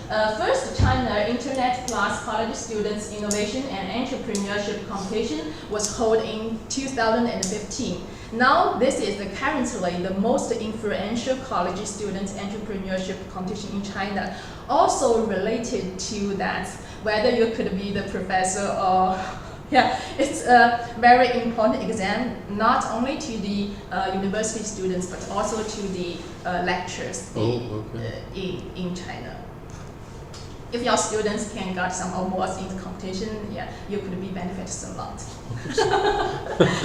First, China Internet Plus College Students Innovation and Entrepreneurship Competition was held in 2015. Now, this is currently the most influential college student entrepreneurship competition in China. Also related to that, whether you could be the professor or it's a very important exam, not only to the university students, but also to the lecturers in China. If your students can get some awards in the competition, you could be benefited a lot.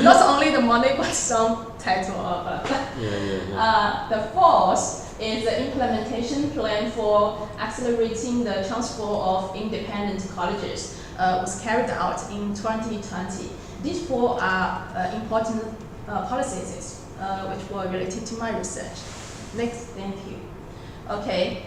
Not only the money, but some title. The fourth is the implementation plan for accelerating the transfer of independent colleges. Was carried out in 2020. These 4 are important policies which were related to my research. Next, thank you. Okay.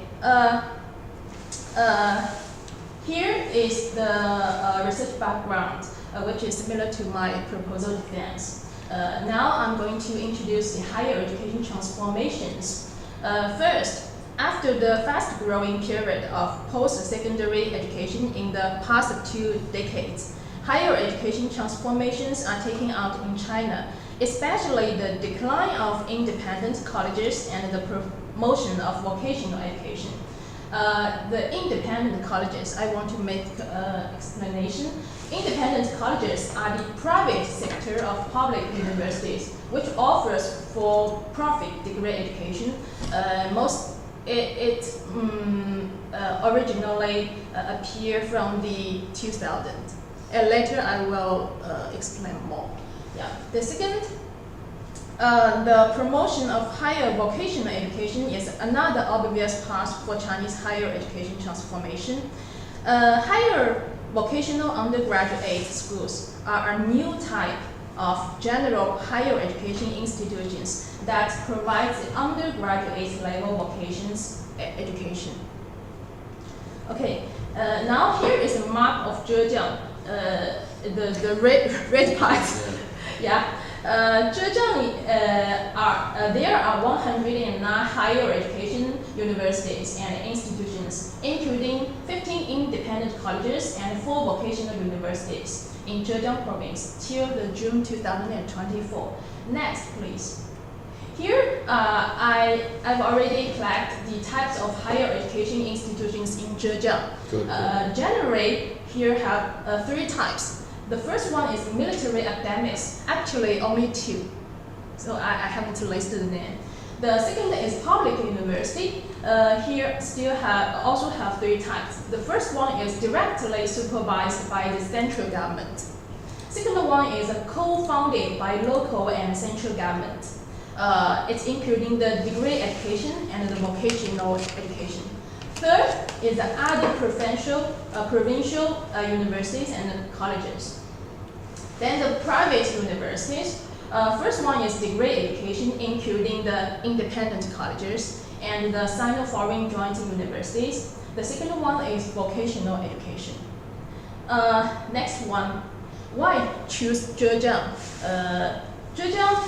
Here is the research background, which is similar to my proposal defense. Now I'm going to introduce the higher education transformations. First, after the fast-growing period of post-secondary education in the past 2 decades, higher education transformations are taking out in China, especially the decline of independent colleges and the promotion of vocational education. The independent colleges, I want to make explanation. Independent colleges are the private sector of public universities, which offers for-profit degree education. Originally appeared from the 2000. Later I will explain more. Yeah. The second, the promotion of higher vocational education is another obvious path for Chinese higher education transformation. Higher vocational undergraduate schools are a new type of general higher education institutions that provides undergraduate level vocations education. Okay, now here is a map of Zhejiang, the red part. Yeah, Zhejiang there are 109 higher education universities and institutions, including 15 independent colleges and 4 vocational universities in Zhejiang province till the June 2024. Next, please. Here, I've already collected the types of higher education institutions in Zhejiang. Generally, here have 3 types. The first one is military academics, actually only 2. So I haven't listed the name. The second is public university. Here also have 3 types. The first one is directly supervised by the central government. Second one is co-founded by local and central government. It's including the degree education and the vocational education. Third is the other provincial universities and colleges. Then the private universities. First one is degree education, including the independent colleges and the Sino-foreign joint universities. The second one is vocational education. Next one, why choose Zhejiang? Zhejiang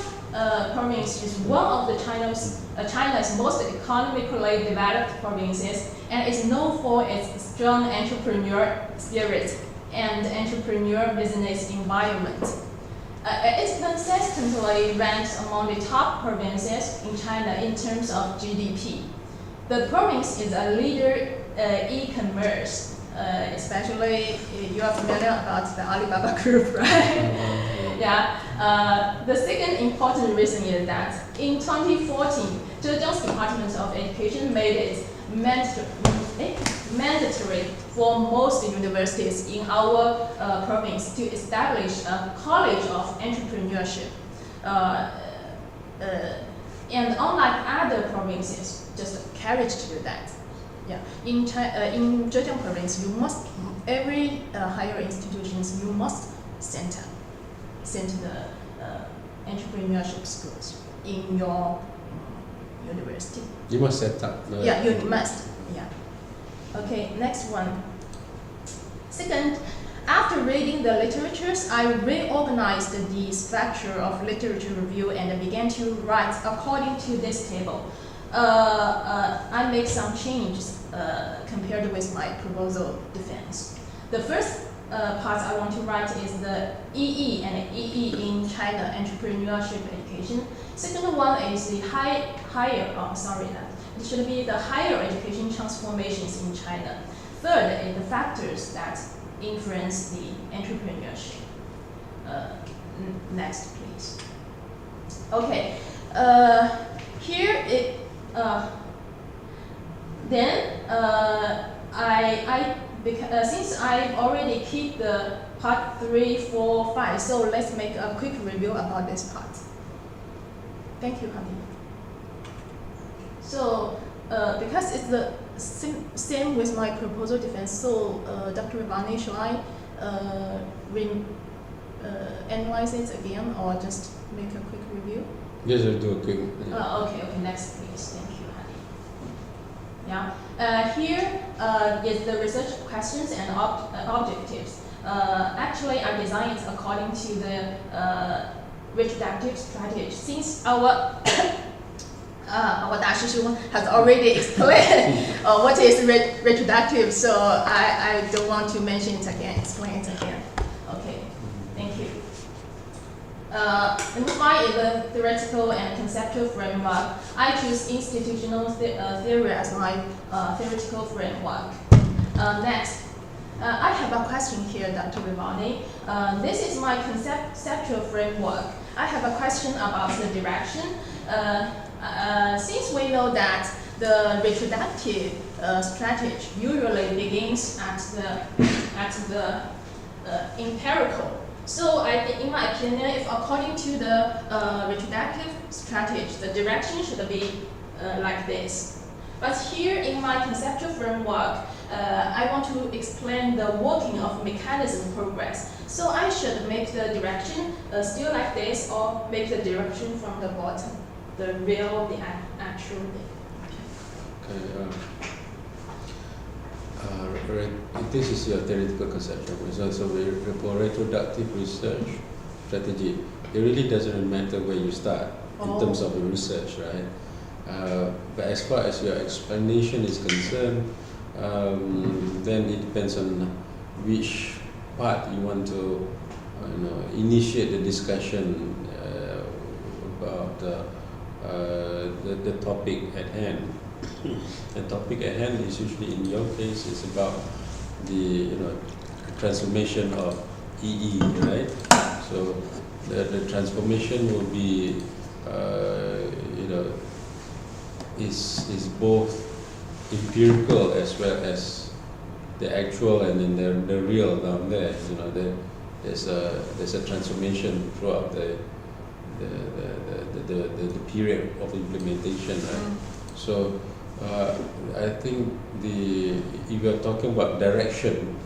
province is one of the China's most economically developed provinces and is known for its strong entrepreneur spirit and entrepreneur business environment. It consistently ranks among the top provinces in China in terms of GDP. The province is a leader e-commerce, especially you are familiar about the Alibaba Group, right? Yeah. The second important reason is that in 2014, Zhejiang's Department of Education made it mandatory for most universities in our province to establish a college of entrepreneurship. And unlike other provinces, just encouraged to do that. Yeah. In Zhejiang province, every higher institutions, you must send the entrepreneurship schools in your university. You must set up. Yeah, you must. Yeah. Okay, next one. Second, after reading the literatures, I reorganized the structure of literature review and began to write according to this table. I make some changes compared with my proposal defense. The first part I want to write is the EE and EE in China, entrepreneurship education. Second one is the it should be the higher education transformations in China. Third is the factors that influence the entrepreneurship. Next, please. Okay, here it. Since I already keep the part 3, 4, 5, so let's make a quick review about this part. Thank you, honey. So, because it's the same with my proposal defense, so Dr. Ivani, shall I analyze it again or just make a quick review? Just do a quick. Okay, next please. Thank you, honey. Yeah. Here is the research questions and objectives. Actually, I designed it according to the retroductive strategy. Since our Dashishun has already explained what is retroductive, so I don't want to mention it again, explain it again. Okay. my theoretical and conceptual framework, I choose institutional theory as my theoretical framework. Next, I have a question here, Dr. Vivaldi. This is my conceptual framework. I have a question about the direction. Since we know that the reproductive strategy usually begins at the empirical. So I think, in my opinion, if according to the reproductive strategy, the direction should be like this. But here in my conceptual framework, I want to explain the working of mechanism progress. So I should make the direction still like this, or make the direction from the bottom, the real, the actual. Okay. This is your theoretical conception. So for reproductive research strategy, it really doesn't matter where you start in terms of the research, right? But as far as your explanation is concerned, then it depends on which part you want to initiate the discussion about the topic at hand. The topic at hand is usually, in your case, is about the transformation of EE, right? So the transformation will be is both empirical as well as the actual, and then the real down there. There's a transformation throughout the period of implementation, right? So I think if you're talking about direction,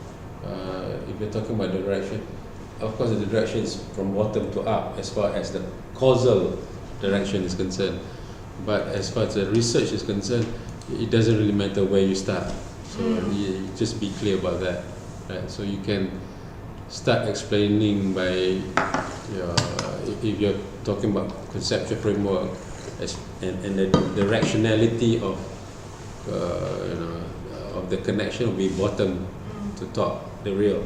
of course the direction is from bottom to up as far as the causal direction is concerned. But as far as the research is concerned, it doesn't really matter where you start. So you just be clear about that, right? So you can start explaining by if you're talking about conceptual framework and the rationality of of the connection will be bottom to top, the real.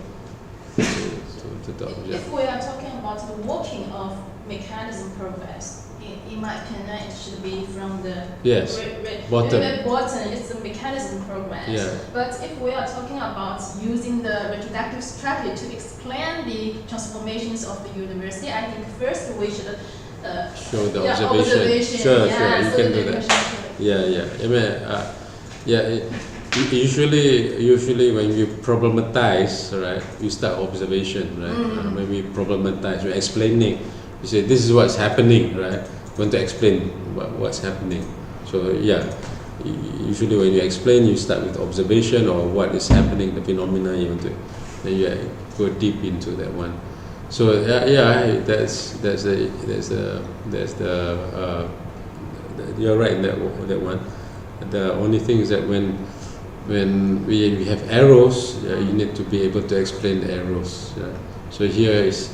To top, yeah. If we are talking about the working of mechanism progress, in my opinion, it should be from the bottom. It's the mechanism progress. Yeah. But if we are talking about using the reproductive strategy to explain the transformations of the university, I think first we should show the observation. Sure, you can do that. Usually when you problematize, right, you start observation, right? When we problematize, we're explaining. You say this is what's happening, right? You want to explain what's happening. So usually when you explain, you start with observation or what is happening, the phenomena you want to. Then you go deep into that one. So you're right in that one. The only thing is that when we have arrows, you need to be able to explain the arrows. So here is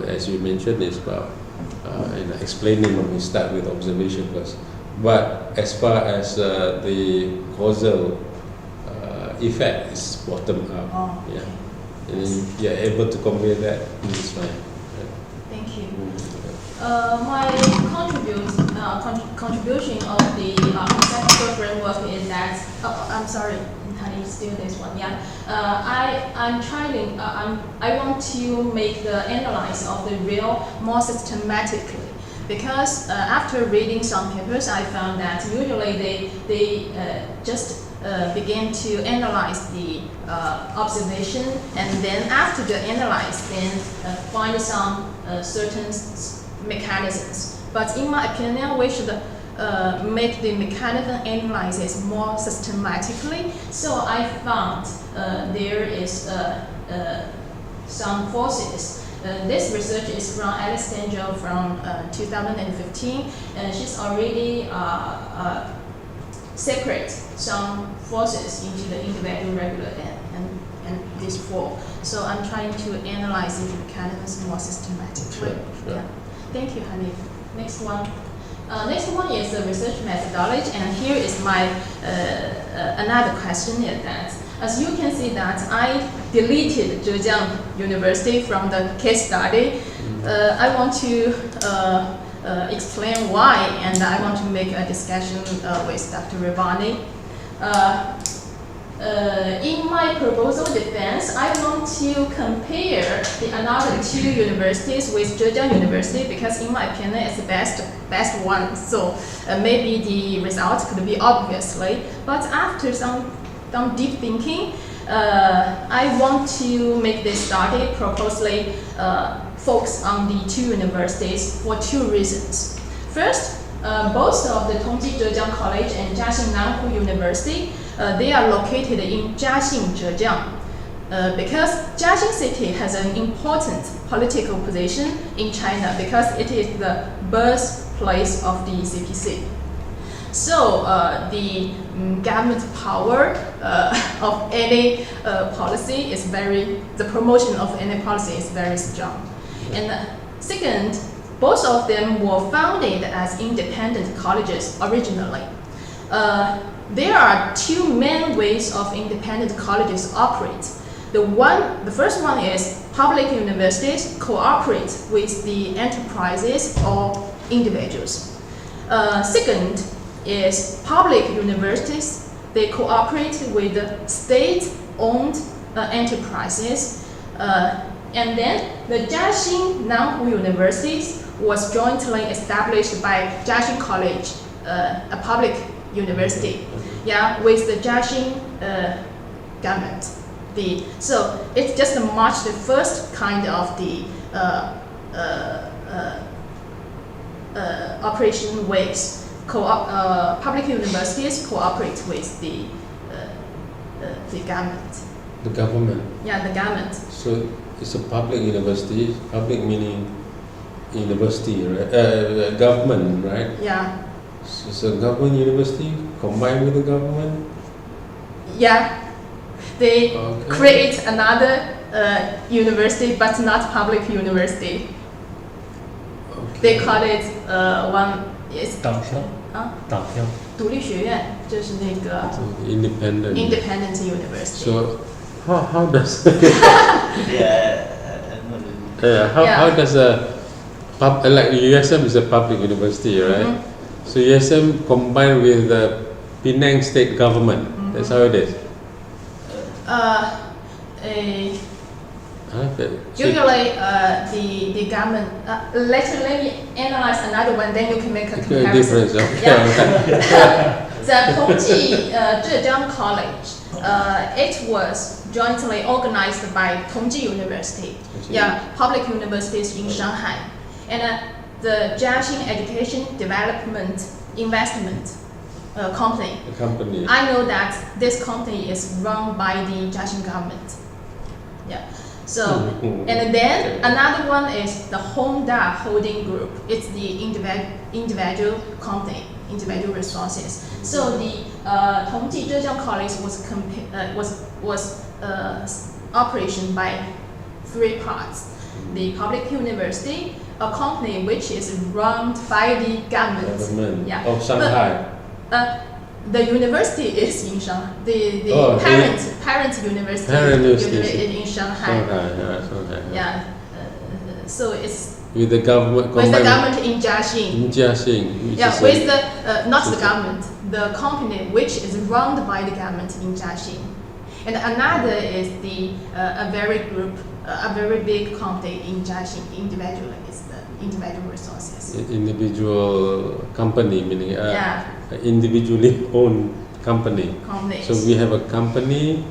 as you mentioned, is about explaining. We start with observation first. But as far as the causal effect is bottom up. And then you're able to convey that, it's fine. Thank you. My contribution of the conceptual framework is that I'm sorry, still this one. I want to make the analysis of the real more systematically, because after reading some papers, I found that usually they just begin to analyze the observation, and then after the analyze, then find some certain mechanisms. But in my opinion, we should make the mechanism analysis more systematically. So I found there is some forces. This research is from Alice Stengel from 2015. She's already separate some forces into the individual, regular, and these four. So I'm trying to analyze the mechanisms more systematically. Sure. Thank you, Hanif. Next one. Next one is the research methodology, and here is my another question is that, as you can see that I deleted Zhejiang University from the case study. I want to explain why, and I want to make a discussion with Dr. Rivani. In my proposal defense, I want to compare the another two universities with Zhejiang University because, in my opinion, it's the best one. So maybe the results could be obviously, but after some deep thinking, I want to make this study purposely focus on the two universities for two reasons. First, both of the Tongji Zhejiang College and Jiaxing Nanhu University, they are located in Jiaxing, Zhejiang. Because Jiaxing City has an important political position in China because it is the birthplace of the CPC. So the government power of any policy is the promotion of any policy is very strong. And second, both of them were founded as independent colleges originally. There are two main ways of independent colleges operate. The first one is public universities cooperate with the enterprises or individuals. Second is public universities, they cooperate with state-owned enterprises. And then the Jiaxing Nanhu University was jointly established by Jiaxing College, a public university, with the Jiaxing government. So it's just much the first kind of the operation ways. Public universities cooperate with the government. The government. Yeah, the government. So it's a public university. Public meaning university, right? Government, right? Yeah. So it's a government university combined with the government. Yeah. They create another university, but not public university. Okay. They call it one is 党票 党票独立学院，就是那个 Independent. independent university. So how does Yeah, how does like USM is a public university, right? So USM combined with the Penang state government. That's how it is. Okay. So Usually, the government. Let me analyze another one. Then you can make a comparison. difference. Okay. Yeah. The Tongji Zhejiang College. It was jointly organized by Tongji University. Yeah, public universities in Shanghai, and the Jiaxing Education Development Investment Company. The company. I know that this company is run by the Jiaxing government. Yeah. So, and then another one is the Honda Holding Group. It's the individual company, individual resources. So the Tongji Zhejiang College was operation by three parts: the public university, a company which is run by the government. Yeah. Of Shanghai. The university is in Shanghai. The parent university is in Shanghai. Shanghai. Yeah. So it's With the government. with the government in Jiaxing. In Jiaxing. Yeah, with the not the government, the company which is run by the government in Jiaxing. And another is a very big company in Jiaxing. Individual is the individual resources. Individual company meaning individually owned company. Companies. So we have a company,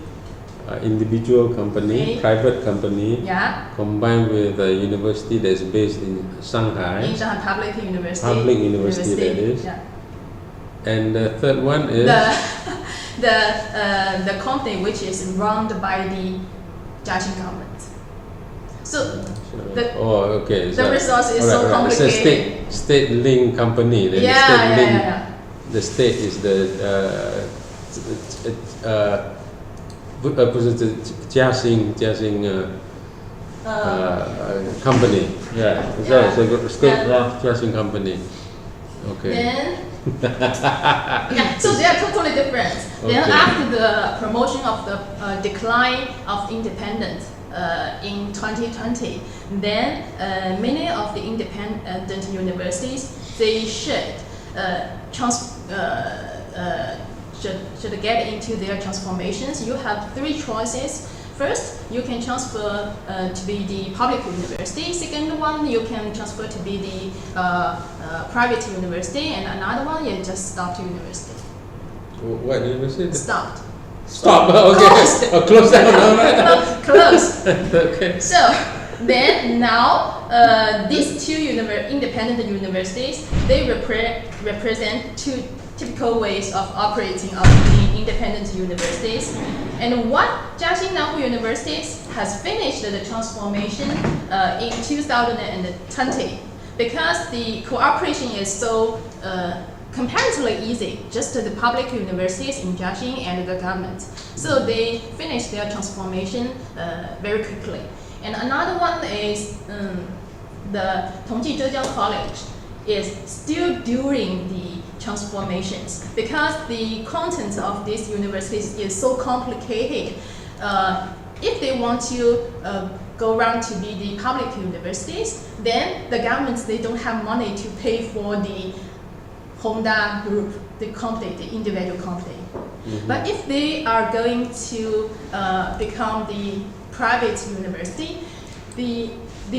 individual company, private company, combined with a university that's based in Shanghai. In Shanghai Public University. Public university that is. Yeah. And the third one is the company which is run by the Jiaxing government. So the resource is so complicated. It's a state-linked company. The state is the Jiaxing company. Yeah, it's a state Jiaxing company. Okay. Then, so they are totally different. Then after the promotion of the decline of independence in 2020, then many of the independent universities, they should should get into their transformations. You have three choices. First, you can transfer to be the public university. Second one, you can transfer to be the private university. And another one, you just stop to university. What university? Stopped. Stop. Okay. Closed. Oh, close down. All right. Closed. Okay. So then now these two independent universities, they represent two typical ways of operating of the independent universities. And what Jiaxing Nanhu University has finished the transformation in 2020 because the cooperation is so comparatively easy, just the public universities in Jiaxing and the government. So they finished their transformation very quickly. And another one is the Tongji Zhejiang College is still doing the transformations because the content of these universities is so complicated. If they want to go around to be the public universities, then the governments, they don't have money to pay for the Honda group, the company, the individual company. Mm-hmm. But if they are going to become the private university, the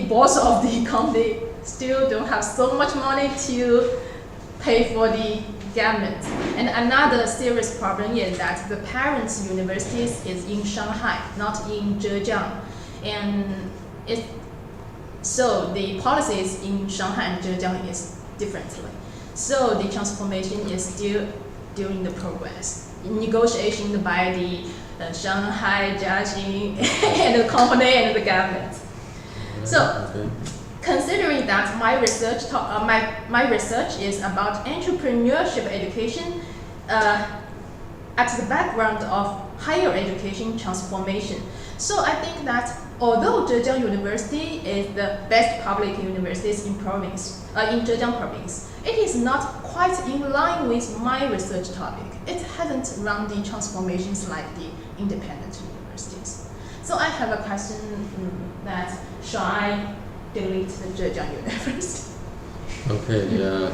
boss of the company still don't have so much money to pay for the government. And another serious problem is that the parents' universities is in Shanghai, not in Zhejiang. And so the policies in Shanghai and Zhejiang is differently. So the transformation is still during the progress. Negotiation by the Shanghai, Jiaxing, and the company and the government. So, okay. Considering that my research is about entrepreneurship education at the background of higher education transformation. So I think that although Zhejiang University is the best public university in Zhejiang province, it is not quite in line with my research topic. It hasn't run the transformations like the independent universities. So I have a question that shall I delete the Zhejiang University? Okay, yeah.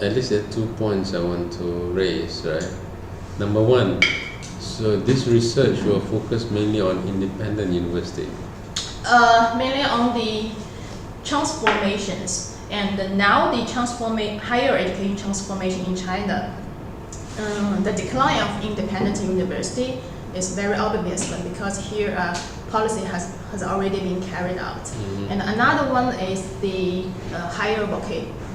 At least there are 2 points I want to raise, right? Number one, so this research will focus mainly on independent university. Mainly on the transformations, and now the higher education transformation in China. The decline of independent university is very obvious because here policy has already been carried out. Mm-hmm. And another one is the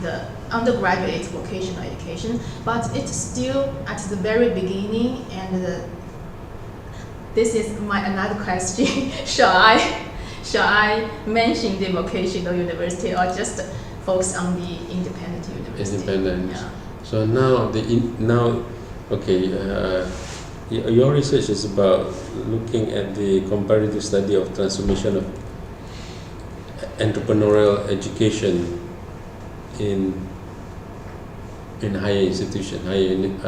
the undergraduate vocational education, but it's still at the very beginning. And this is another question: shall I mention the vocational university or just focus on the independent university? Independent. Yeah. So now your research is about looking at the comparative study of transformation of entrepreneurial education in higher institution, in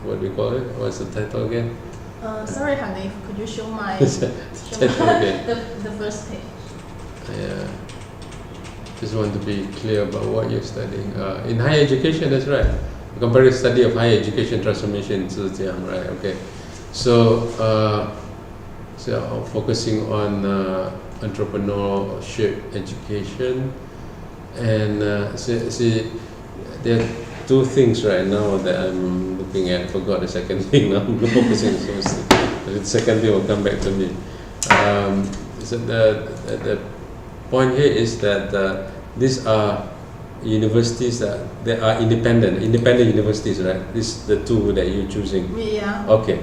what we call it. What's the title again? Sorry, Hanif, could you show my Title again. the first page? Yeah. Just want to be clear about what you're studying. In higher education, that's right. Comparative study of higher education transformation in Zhejiang, right? Okay. So, focusing on entrepreneurship education, and see, there are two things right now that I'm looking at. Forgot the second thing now. I'm focusing on the second thing will come back to me. So the point here is that these are universities that are independent universities, right? This the two that you're choosing. Yeah. Okay.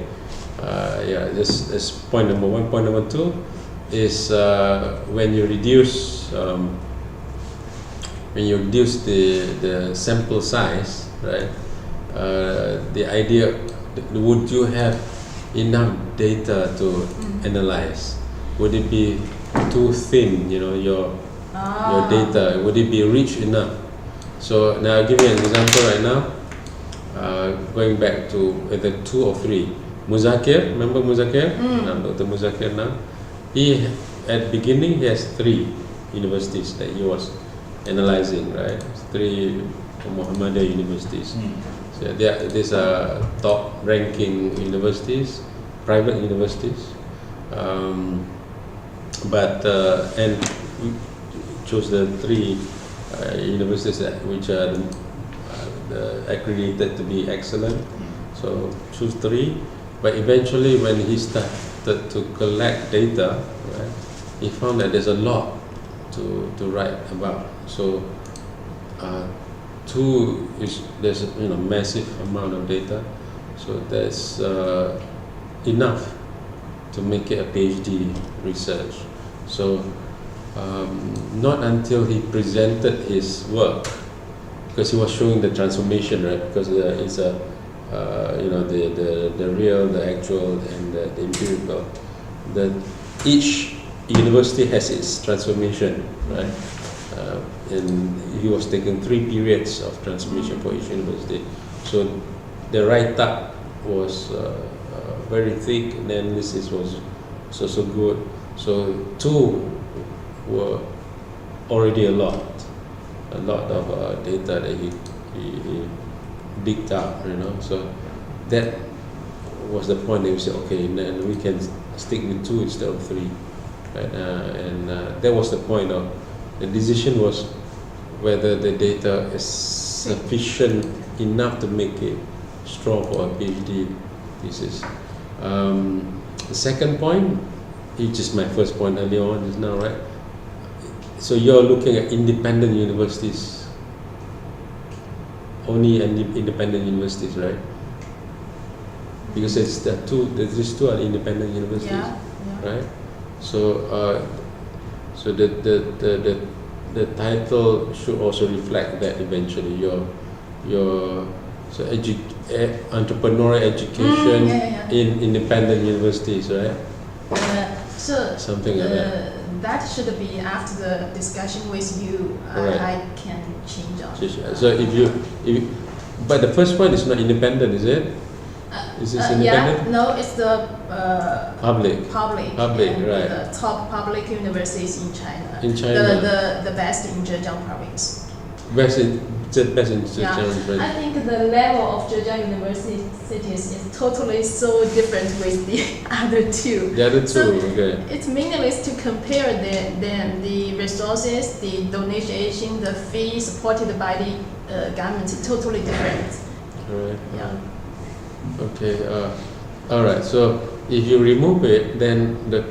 That's point number one. Point number two is when you reduce the sample size, right? The idea, would you have enough data to analyze? Would it be too thin? Your data, would it be rich enough? So now I'll give you an example right now. Going back to whether 2 or 3. Muzakir, remember Muzakir? Mm. Dr. Muzakir now. He, at beginning, he has 3 universities that he was analyzing, right? 3 Muhammadiyah universities. So these are top ranking universities, private universities. And we chose the 3 universities which are accredited to be excellent. So choose 3. But eventually, when he started to collect data, right, he found that there's a lot to write about. So 2 is there's massive amount of data. So there's enough to make it a PhD research. So not until he presented his work, because he was showing the transformation, right? Because it's a the real, the actual, and the empirical. Each university has its transformation, right? And he was taking 3 periods of transformation for each university. So the write-up was very thick, and the analysis was so good. So 2 were already a lot of data that he digged up, So that was the point that we said, okay, then we can stick with 2 instead of 3, right? That was the point of the decision, was whether the data is sufficient enough to make it strong for a PhD thesis. The second point, which is my first point earlier on just now, right? So you're looking at independent universities, only independent universities, right? Because these 2 are independent universities, right? So the title should also reflect that eventually. Your entrepreneurial education in independent universities, right? Something like that. That should be after the discussion with you. Right. I can change on. So but the first one is not independent, is it? Is this independent? Yeah, no, it's the Public, and right. the top public universities in China. In China. The best in Zhejiang province. Best in Zhejiang I province. think the level of Zhejiang universities is totally so different with the other 2. The other 2, So okay. it's meaningless to compare the resources, the donation, the fee supported by the government. It's totally different. Alright. Yeah. Okay. All right. So if you remove it, then the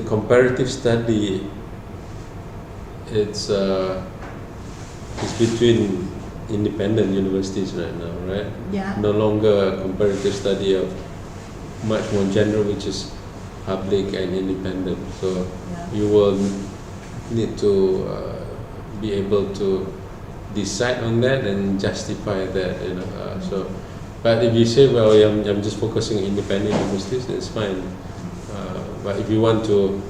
comparative study, it's between independent universities right now, right? Yeah. No longer a comparative study of much more general, which is public and independent. So you will need to be able to decide on that and justify that, but if you say, well, I'm just focusing on independent universities, then it's fine. But if you want to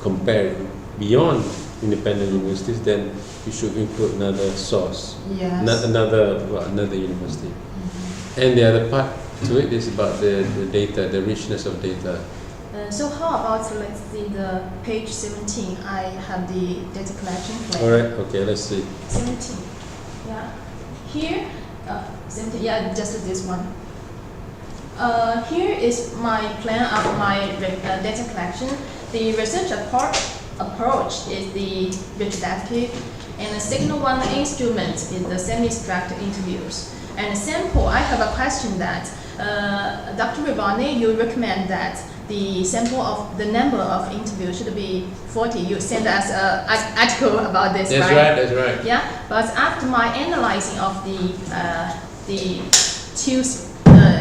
compare beyond independent universities, then you should include another source, Yes. another university. And the other part to it is about the data, the richness of data. So how about, let's see the page 17. I have the data collection plan. All right. Okay. Let's see. 17. Yeah. Here, 17. Yeah, just this one. Here is my plan of my data collection. The research approach is the retrospective, and the second one instrument is the semi-structured interviews. And sample, I have a question that Dr. Rivani, you recommend that the sample of the number of interviews should be 40. You sent us an article about this, That's right? That's right. Yeah, but after my analyzing of the 2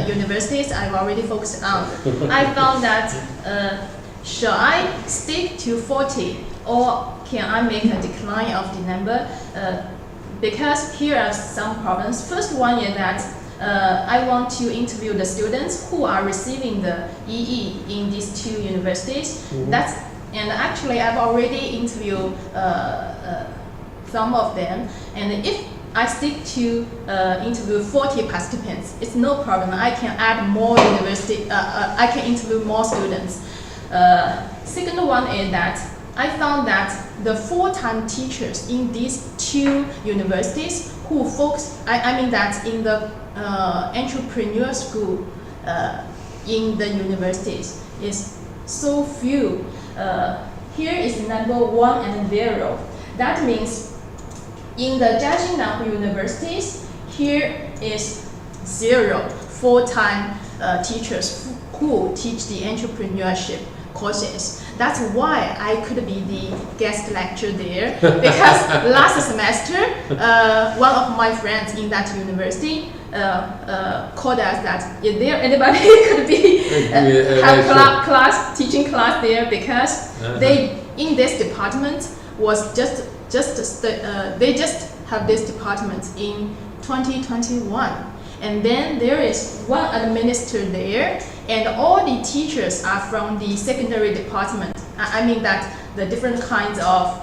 universities I've already focused on, I found that should I stick to 40 or can I make a decline of the number? Because here are some problems. First one is that I want to interview the students who are receiving the EE in these 2 universities. And actually I've already interviewed some of them. And if I stick to interview 40 participants. It's no problem. I can add more university. I can interview more students. Second one is that I found that the full-time teachers in these two universities who focus, I mean that in the entrepreneur school in the universities is so few. Here is number 1 and 0. That means in the Jiaxing universities, here is 0 full-time teachers who teach the entrepreneurship courses. That's why I could be the guest lecturer there, because last semester, one of my friends in that university called us that is there anybody could be have class teaching class there, because they in this department was they just have this department in 2021. And then there is one administrator there, and all the teachers are from the secondary department. I mean that the different kinds of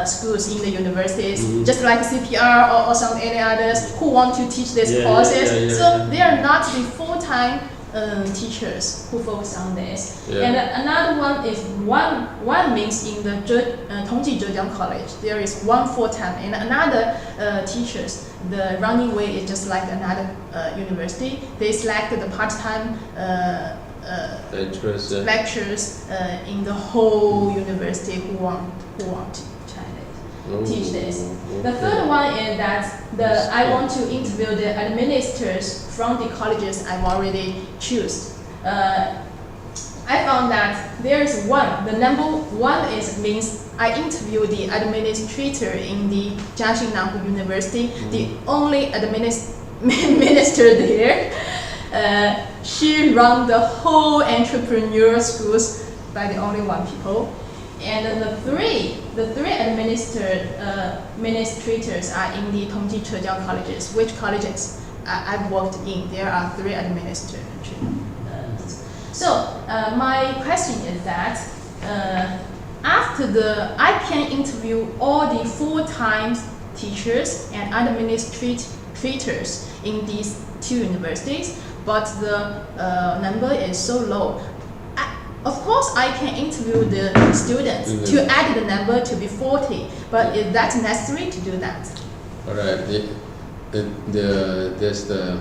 schools in the universities, just like CPR or some any others who want to teach these courses. So they are not the full-time teachers who focus on this. And another one is one means in the Tongji Zhejiang College there is one full-time, and another teachers. The running way is just like another university. They select the part-time lecturers in the whole university who want to teach this. The third one is that I want to interview the administrators from the colleges I've already choose. I found that there is one. The number 1 is means I interview the administrator in the Jiaxing University, the only minister there. She run the whole entrepreneur schools by the only one people. And then the three administrators are in the Tongji Zhejiang colleges. Which colleges I've worked in? There are 3 administrators. So my question is that I can interview all the full-time teachers and administrators in these 2 universities, but the number is so low. Of course, I can interview the students to add the number to be 40, but is that necessary to do that? All right. There's the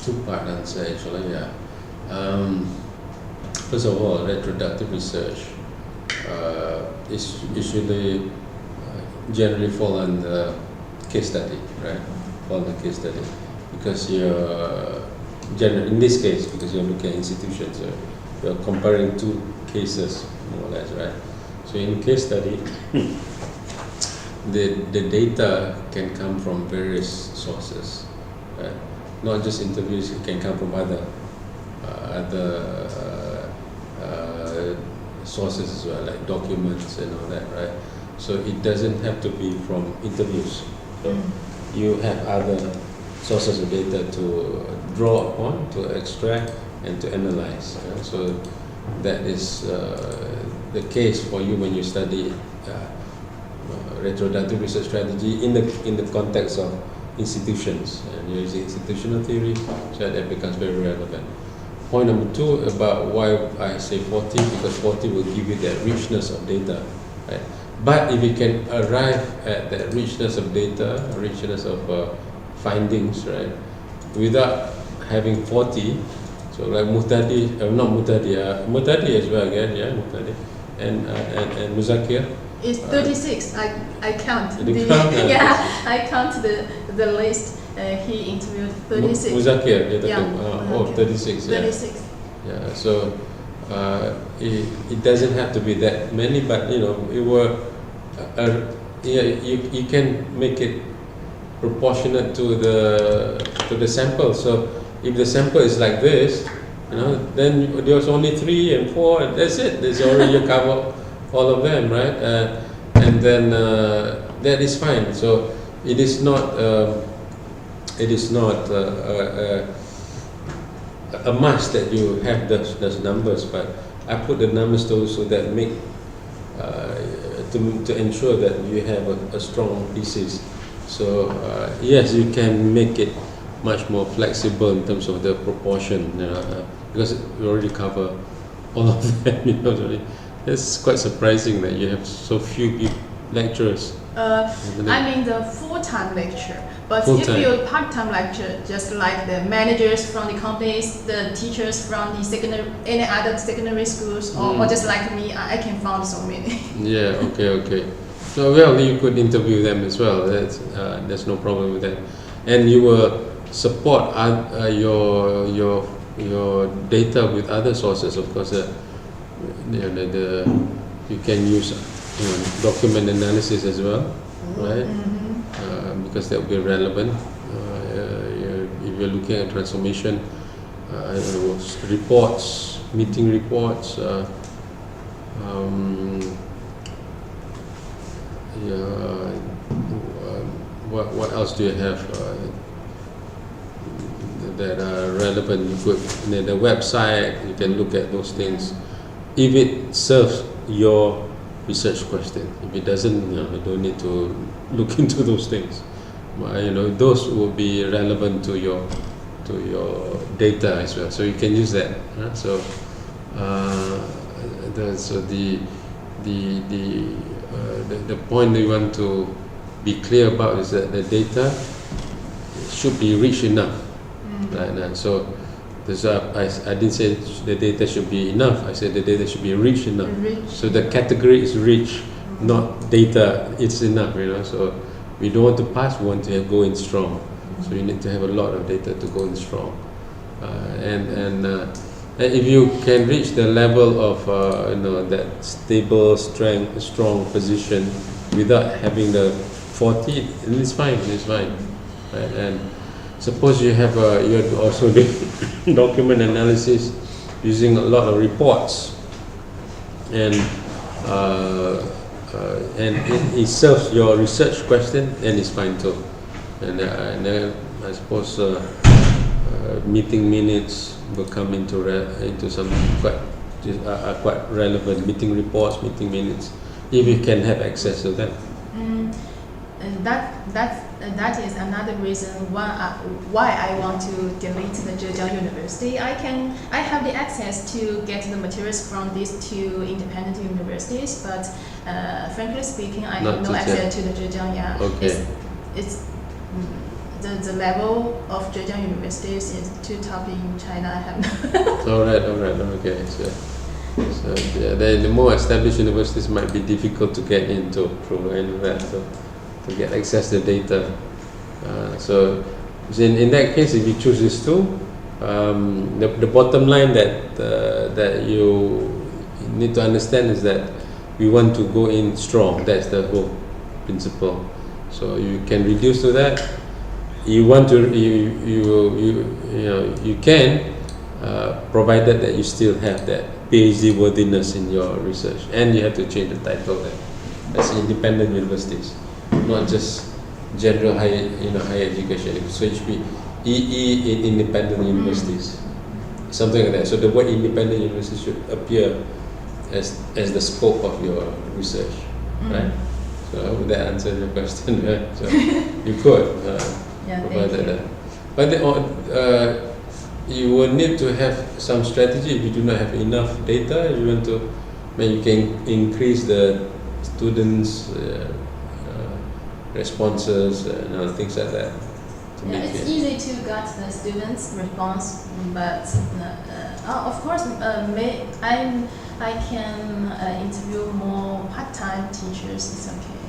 2-part answer actually. First of all, retroductive research is usually generally fall under case study, right? Fall under case study because in this case, because you're looking at institutions, you're comparing 2 cases more or less, right? So in case study, the data can come from various sources, right? Not just interviews, it can come from other sources as well, like documents and all that, right? So it doesn't have to be from interviews. So you have other sources of data to draw upon, to extract, and to analyze. So that is the case for you when you study retroductive research strategy in the context of institutions, and you're using institutional theory, so that becomes very relevant. Point number 2 about why I say 40, because 40 will give you that richness of data, right? But if you can arrive at that richness of data, richness of findings, right, without having 40, so like Mutadi as well again, Mutadi, and Muzakir. It's 36. I count. I count the list. He interviewed 36. Muzakir, 36. 36. Yeah. So it doesn't have to be that many, but you can make it proportionate to the sample. So if the sample is like this, then there's only 3 and 4, and that's it. There's already you cover all of them, right? And then that is fine. So it is not a must that you have those numbers, but I put the numbers so that make to ensure that you have a strong thesis. So yes, you can make it much more flexible in terms of the proportion, because you already cover all of them. You know, it's quite surprising that you have so few lecturers. I mean the full-time lecture, but Full-time. if you part-time lecture, just like the managers from the companies, the teachers from the any other secondary schools, or just like me, I can find so many. Yeah. Okay. So well, you could interview them as well. There's no problem with that, and you will support your data with other sources. Of course, you can use document analysis as well, right? Because that will be relevant. If you're looking at transformation, I don't know, reports, meeting reports. What else do you have that are relevant? You could, the website, you can look at those things. If it serves your research question, if it doesn't, you don't need to look into those things. Those will be relevant to your data as well. So you can use that. So the point that you want to be clear about is that the data should be rich enough. Right? So I didn't say the data should be enough. I said the data should be rich enough. So the category is rich, not data. It's enough. So we don't want to pass. We want to go in strong. So you need to have a lot of data to go in strong. And if you can reach the level of that stable, strong position without having the 40, then it's fine. Right? And suppose you have you also do document analysis using a lot of reports, and it serves your research question, and it's fine too. And then I suppose meeting minutes will come into some quite relevant meeting reports, meeting minutes, if you can have access to them. And that is another reason why I want to delete the Zhejiang University. I have the access to get the materials from these two independent universities, but frankly speaking, I have no access to the Zhejiang. Yeah, okay. It's the level of Zhejiang universities is too tough in China. I have no. All right. Okay. So the more established universities might be difficult to get into through that. So to get access to data. So in that case, if you choose these two, the bottom line that you need to understand is that we want to go in strong. That's the whole principle. So you can reduce to that. You want to you can, provided that you still have that PhD worthiness in your research, and you have to change the title there. That's independent universities, not just general higher education. So it should be EE in independent universities, something like that. So the word independent university should appear as the scope of your research, right? So would that answer your question? Right? So you could provide that. But you will need to have some strategy. If you do not have enough data, you want to, you can increase the students' responses and things like that. It's easy to get the students' response, but of course, I can interview more part-time teachers. It's okay.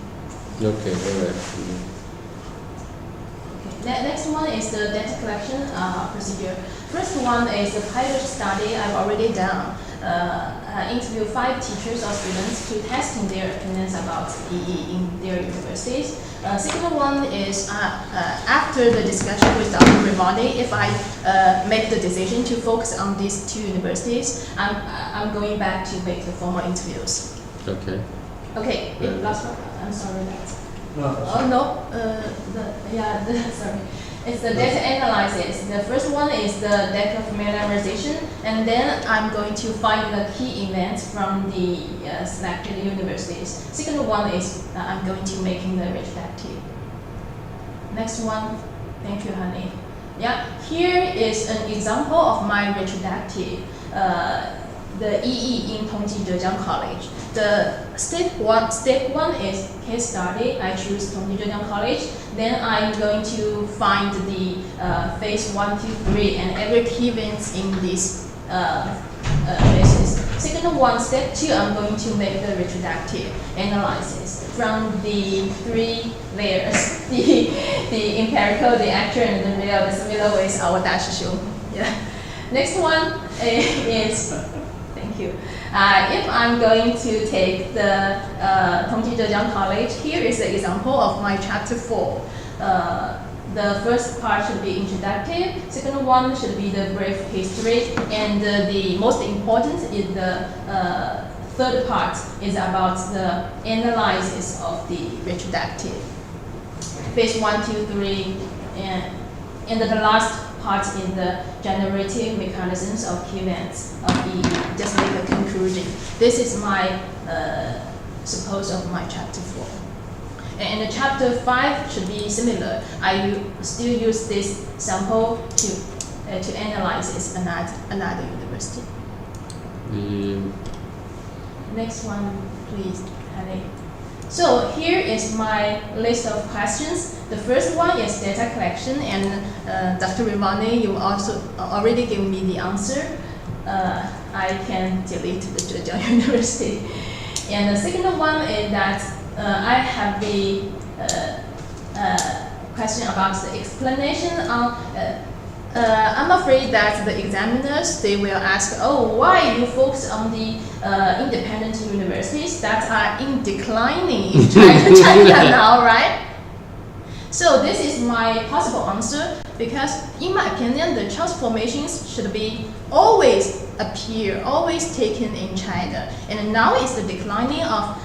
Okay, all right. Okay. Next one is the data collection procedure. First one is the pilot study I've already done. Interview 5 teachers or students to testing their opinions about EE in their universities. Second one is after the discussion with Dr. Grimaldi, if I make the decision to focus on these 2 universities, I'm going back to make the formal interviews. Okay. Okay, last one. I'm sorry that. No. Oh no, sorry. It's the data analysis. The first one is the deck of familiarization, and then I'm going to find the key events from the selected universities. Second one is I'm going to making the retrospective. Next one, thank you, honey. Yeah, here is an example of my retrospective. The EE in Tongji Zhejiang College. The step one is case study. I choose Tongji Zhejiang College. Then I'm going to find the phase 1, 2, 3, and every key events in this phases. Second one, step 2, I'm going to make the retrospective analysis from the 3 layers: the empirical, the actual, and the real. The similar is our dash show. Yeah. Next one is. Thank you. If I'm going to take the Tongji Zhejiang College, here is the example of my chapter 4. The first part should be introductory, second one should be the brief history, and the most important is the third part is about the analysis of the retrospective. Phase 1, 2, 3, and the last part in the generative mechanisms of key events of the just make a conclusion. This is my suppose of my chapter 4. And the chapter 5 should be similar. I still use this sample to analyze this another university. Next one, please, Harry. So here is my list of questions. The first one is data collection, and Dr. Rivani, you also already gave me the answer. I can delete the Zhejiang University. And the second one is that I have the question about the explanation on. I'm afraid that the examiners, they will ask, oh, why you focus on the independent universities that are in declining in China now, right? So this is my possible answer, because in my opinion, the transformations should be always appear, always taken in China. And now is the declining of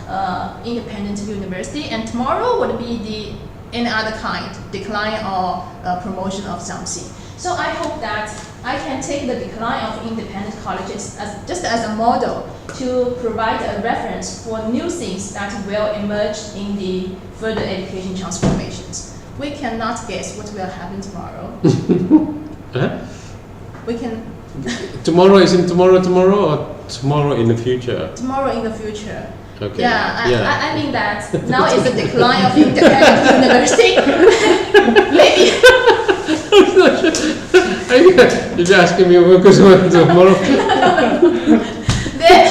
independent university, and tomorrow would be the any other kind, decline or promotion of something. So I hope that I can take the decline of independent colleges just as a model to provide a reference for new things that will emerge in the further education transformations. We cannot guess what will happen tomorrow. Huh? We can. Tomorrow is in tomorrow or tomorrow in the future? Tomorrow in the future. Okay. Yeah, I mean that now is the decline of independent university. Maybe. You're asking me what goes on tomorrow? Then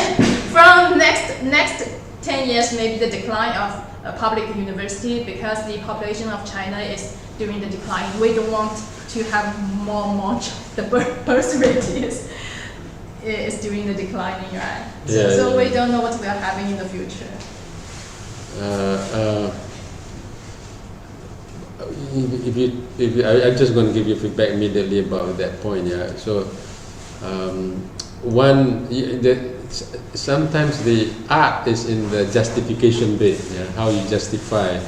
from next 10 years, maybe the decline of a public university, because the population of China is during the decline. We don't want to have more the birth rate is during the declining, right? Yeah, so we don't know what will happen in the future. I'm just going to give you feedback immediately about that point. Yeah. So, sometimes the art is in the justification bit. Yeah, how you justify,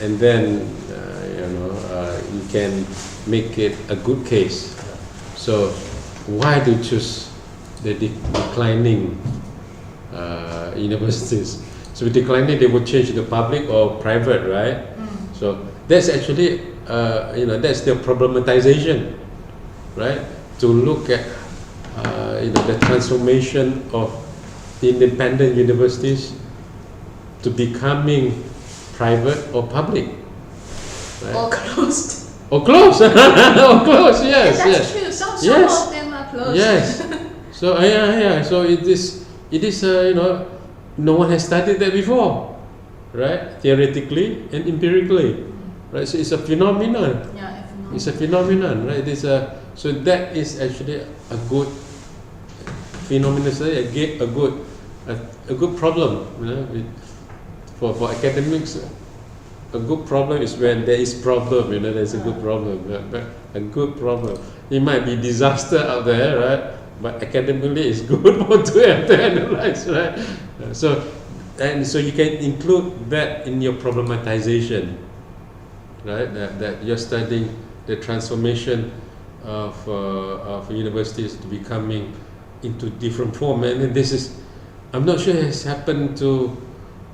and then you can make it a good case. So, why do you choose the declining universities? So declining, they would change to public or private, right? So that's actually, that's the problematization, right? To look at, the transformation of independent universities to becoming private or public, right? Or closed. Or closed. Or closed. Yes. That's yes. true. Some Yes. of them are closed. Yes. So yeah. So it is. No one has studied that before, right? Theoretically and empirically, right? So it's a phenomenon. Yeah, It's a phenomenon, right? So that is actually a good phenomenon, a good problem. For academics, a good problem is when there is problem. There's a good problem. But a good problem. It might be disaster out there, right? But academically, it's good to have to analyze, right? So you can include that in your problematization, right? That you're studying the transformation of universities to be coming into different form, and this is, I'm not sure it has happened to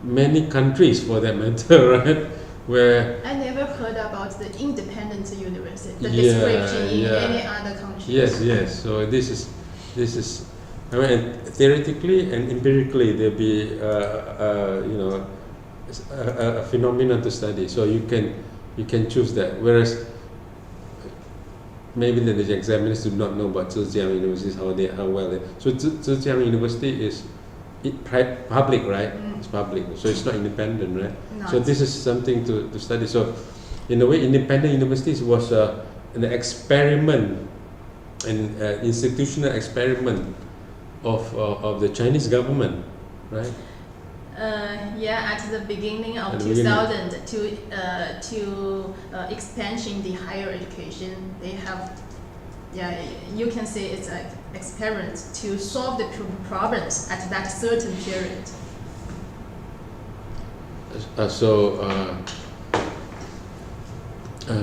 many countries for that matter, right? Where I never heard about the independent university, the Yeah, description in yeah. any other country. yes. So this is. I mean, theoretically and empirically, there'll be a phenomenon to study. So you can choose that. Whereas maybe the examiners do not know about Zhejiang University, how well they. So Zhejiang University is public, right? It's public, so it's not independent, right? Not. So this is something to study. So in a way, independent universities was an experiment, an institutional experiment of the Chinese government, right? Yeah, at the beginning of At the beginning. 2000 to expansion the higher education, they have, yeah, you can say it's an experiment to solve the problems at that certain period.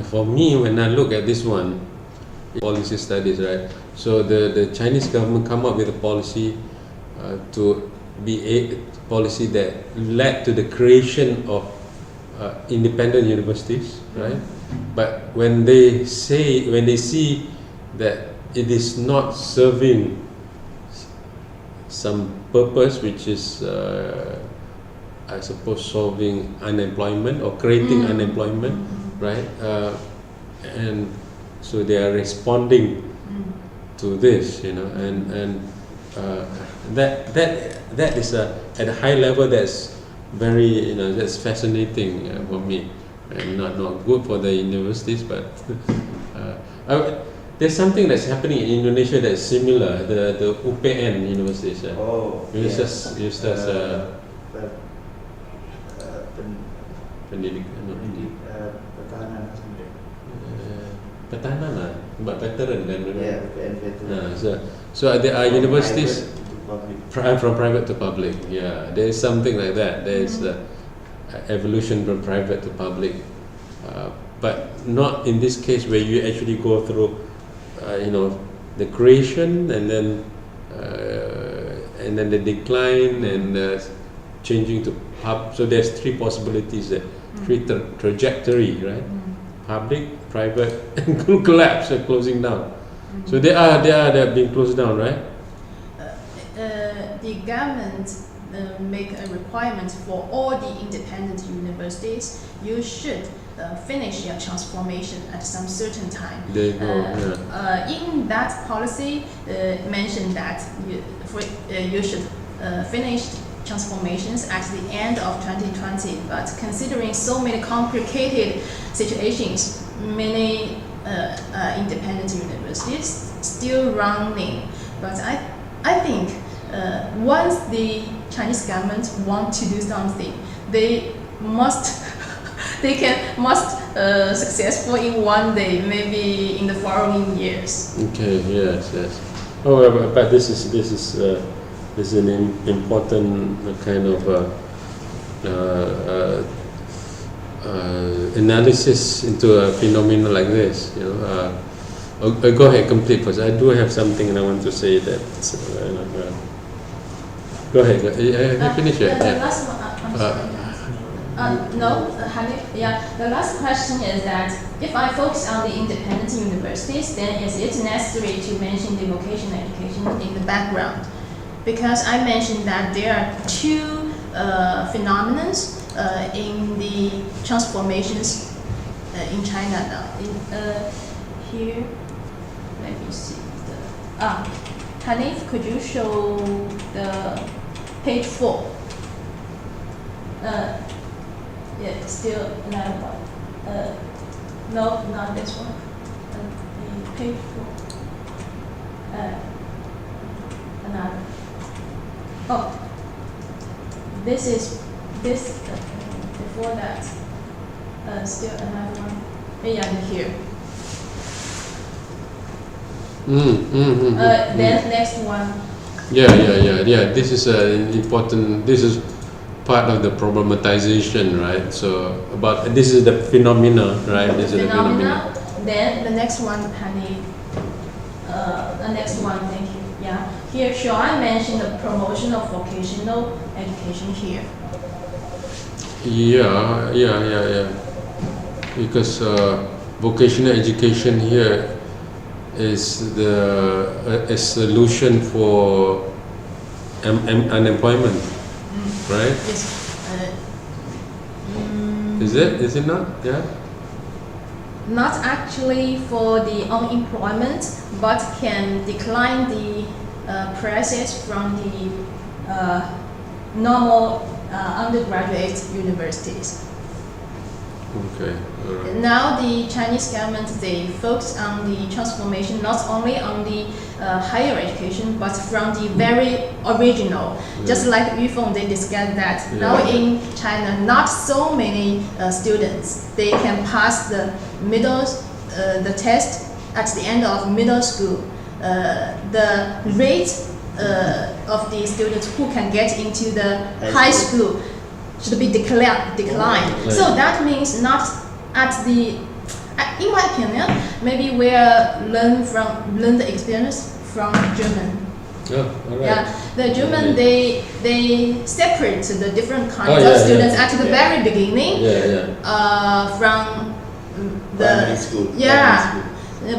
For me, when I look at this one, policy studies, right? So the Chinese government come up with a policy to be a policy that led to the creation of independent universities, right? But when they see that it is not serving some purpose, which is I suppose solving unemployment or creating unemployment, right? And so they are responding to this, and that is at a high level that's very, that's fascinating for me, and not good for the universities, but there's something that's happening in Indonesia that's similar, the UPN universities. Pertahanan sendiri. Pertahanan lah, but veteran kan. Yeah, veteran. So there are universities Private to public. from private to public. Yeah, there is something like that. There is evolution from private to public, but not in this case where you actually go through, the creation and then the decline and changing to pub. So there's three possibilities there, three trajectory, right? Public, private, and collapse, closing down. So they are being closed down, right? The government make a requirement for all the independent universities. You should finish your transformation at some certain time. There you go. In that policy, mentioned that you should finish transformations at the end of 2020. But considering so many complicated situations, many independent universities still running. But I think once the Chinese government want to do something, they must successful in one day, maybe in the following years. Okay. Yes. Oh, but this is an important kind of analysis into a phenomenon like this. Go ahead, complete first. I do have something and I want to say that. Go ahead. Finish it. The last one, I'm sorry. No, Hanif, yeah. The last question is that if I focus on the independent universities, then is it necessary to mention the vocational education in the background? Because I mentioned that there are two phenomena in the transformations in China now. Here, let me see. Hanif, could you show the page 4? Yeah, still another one. No, not this one. The page 4. Another. Oh, this before that. Still another one. Yeah, here. Then next one. Yeah. This is important. This is part of the problematization, right? So this is the phenomena, right? This is the phenomena. Then the next one, Hani, The next one, thank you. Yeah, here shall I mention the promotion of vocational education here? Yeah. Because vocational education here is a solution for unemployment, right? Yes. Is it not? Yeah. Not actually for the unemployment, but can decline the prices from the normal undergraduate universities. Okay. All right. Now the Chinese government, they focus on the transformation not only on the higher education but from the very original. Just like Yufeng, they discussed that now in China not so many students they can pass the the test at the end of middle school. The rate of the students who can get into the high school should be declined. So that means not at the, in my opinion, maybe we'll learn the experience from German. Oh, all right. Yeah, the German they separate the different kinds yeah, of students yeah. at the very beginning. From the Primary school.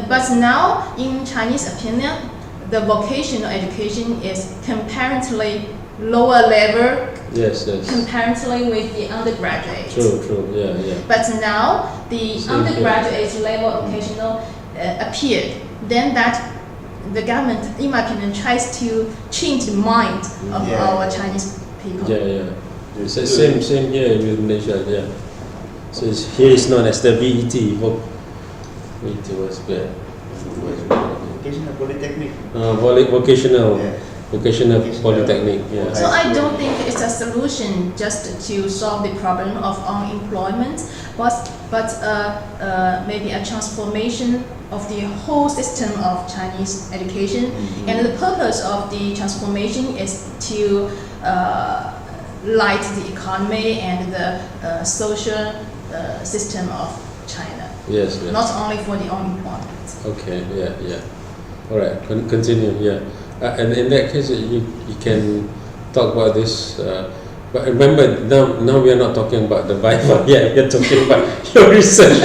But now in Chinese opinion, the vocational education is comparatively lower level. Yes. Comparatively with the undergraduate. True. Yeah. But now the Same undergraduate level vocational appeared. Then that the government, in my opinion, tries to change the mind of our Chinese people. Yeah. It's the same here with Malaysia. Yeah. So here it's known as the VET. VET was bad. Vocational polytechnic. Vocational. Yeah. Vocational polytechnic. Yeah. So I don't think it's a solution just to solve the problem of unemployment, but maybe a transformation of the whole system of Chinese education. And the purpose of the transformation is to light the economy and the social system of China. Yes. Not only for the unemployment. Okay. Yeah. All right. Continue. Yeah. And in that case, you can talk about this. But remember, now we are not talking about the Viva yet. We are talking about your research.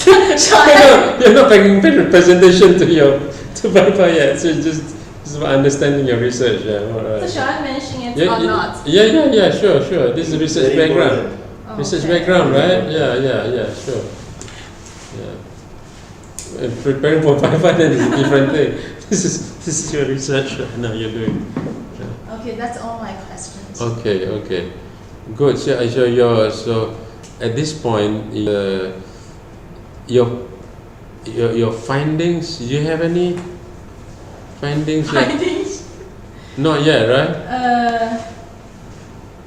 You're not making a presentation to Viva yet. So it's about understanding your research. Yeah. All right. So shall I mention it or not? Yeah. Sure. This is research Very background. important. Research Okay. background, right? Yeah. Sure. Yeah. And preparing for Viva then is a different thing. This is your research now you're doing. Okay, that's all my questions. Okay. Good. So at this point, your findings. Do you have any findings? Findings? Not yet, right?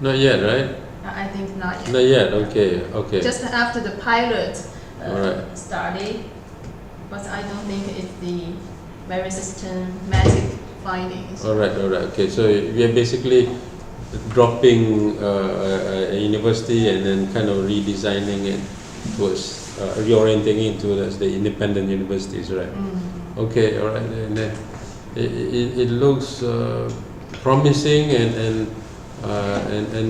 Not yet, right? I think not yet. Not yet. Okay. Just after the pilot Alright. study, but I don't think it's the very systematic findings. All right. Okay. So we are basically dropping a university and then kind of redesigning it towards reorienting it towards the independent universities, right? Okay. All right. And then it looks promising and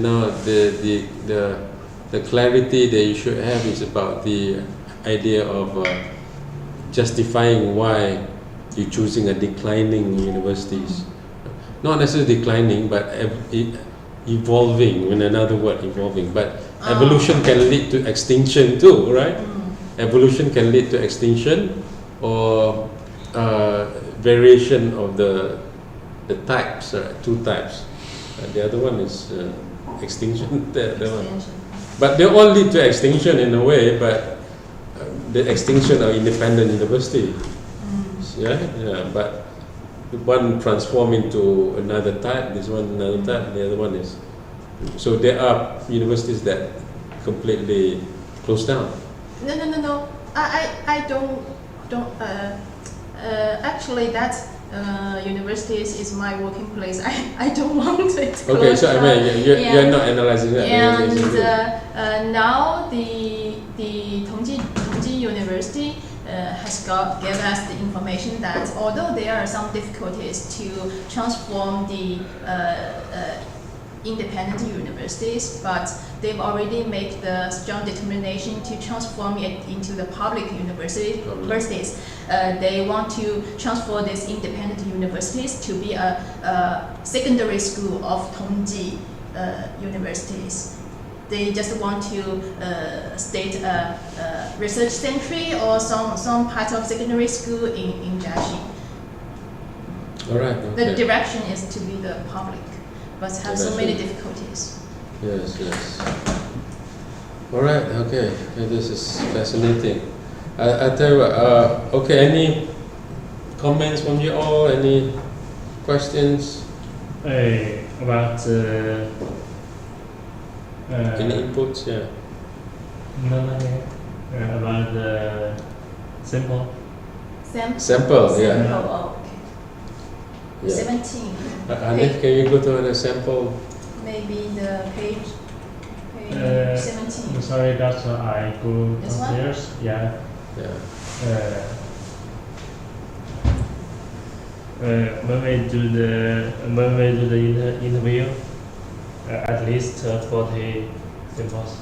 now the clarity that you should have is about the idea of justifying why you're choosing a declining universities. Not necessarily declining, but evolving, in another word, evolving. But evolution can lead to extinction too, right? Evolution can lead to extinction or variation of the types, two types. The other one is extinction. The one. Expansion. But they all lead to extinction in a way, but the extinction of independent university. Yeah. But one transform into another type. This one another type. The other one is. So there are universities that completely close down. No. I don't. Actually, that universities is my working place. I don't want it. To Okay, so I close mean, down. you're not analyzing that. And now the Tongji University has has given us the information that although there are some difficulties to transform the independent universities, but they've already made the strong determination to transform it into the public universities. They want to transfer these independent universities to be a secondary school of Tongji universities. They just want to state a research center or some part of secondary school in Jiaxing. All right. Okay. The direction is to be the public, but have so many difficulties. Yes, yes. All right, okay. This is fascinating. I tell you what, okay, any comments from you all? Any questions? About Any inputs? Yeah. about the sample. Sample, yeah. Sample, oh, okay. Yeah. 17. Hanif, can you go to an sample? Maybe the page 17. Sorry, that's I go This one? downstairs. Yeah. Yeah. When we do the interview, at least 40 samples.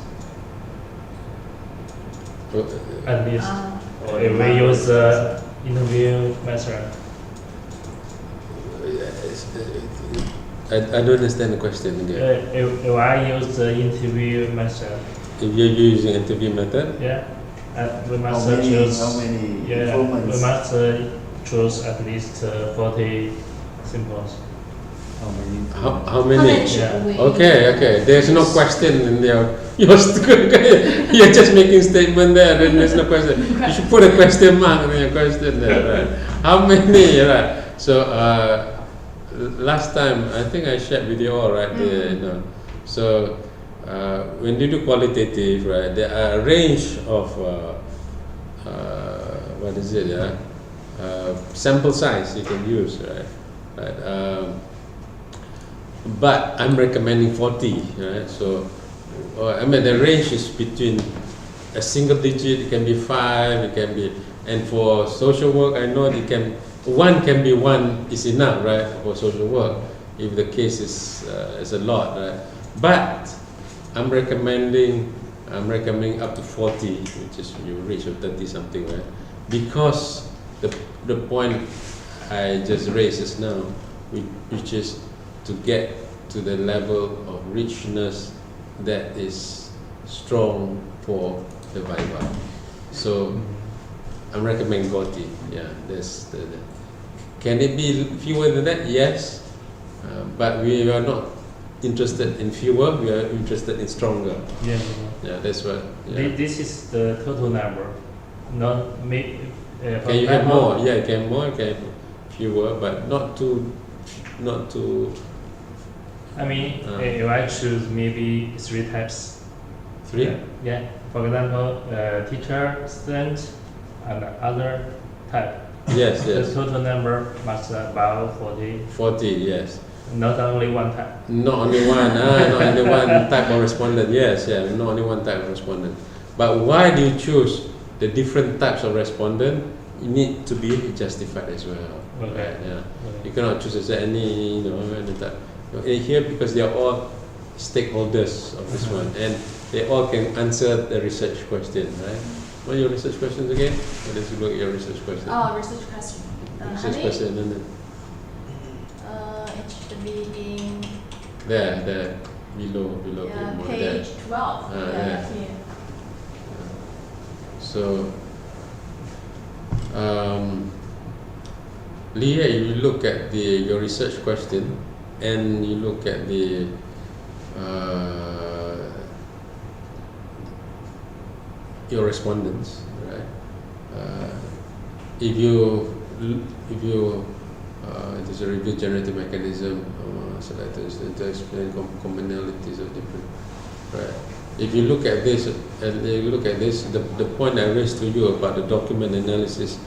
At least. If we use interview method. I don't understand the question again. If I use the interview method, If you're using interview method, yeah, we How must many, choose. how many Yeah, we informants? must choose at least 40 samples. How many? how How many? many should Yeah. we Okay. There's no question in there. You're just making statement there. Then there's no question. You should put a question mark in your question there. Right? How many? Right. So last time I think I shared with you all right there. You know. So when you do qualitative, right, there are a range of what is it? Yeah. Sample size you can use, right? But I'm recommending 40, right? So, I mean, the range is between a single digit, it can be 5, it can be, and for social work, I know it can, one is enough, right, for social work, if the case is a lot, right? But I'm recommending up to 40, which is you reach 30 something, right? Because the point I just raised just now, which is to get to the level of richness that is strong for the Viva. So I'm recommending 40. Yeah, that's the. Can it be fewer than that? Yes, but we are not interested in fewer. We are interested in stronger. Yeah. Yeah, that's what. Yeah. This is the total number, not me. Can you have more? Yeah, can more, can fewer, but not too. I mean, if I choose maybe 3 types. 3? Yeah. For example, teacher, student, and other type. Yes, The yes. total number must about 40. 40, yes. Not only one type. Not only one, not only one type of respondent. Yes, yeah, not only one type of respondent. But why do you choose the different types of respondent? You need to be justified as well. Okay. Right, yeah. Okay. You cannot choose as any, any type. Here, because they are all stakeholders of this one, and they all can answer the research question, right? What are your research questions again? Let's look at your research question. Oh, research question. Research Hanif? question, and then It should be in there, below, more there. page 12. Yeah. Here. So, Leah, you look at your research question, and you look at your respondents, right? If you there's a review generative mechanism, selectors to explain commonalities of different, right? If you look at this, the point I raised to you about the document analysis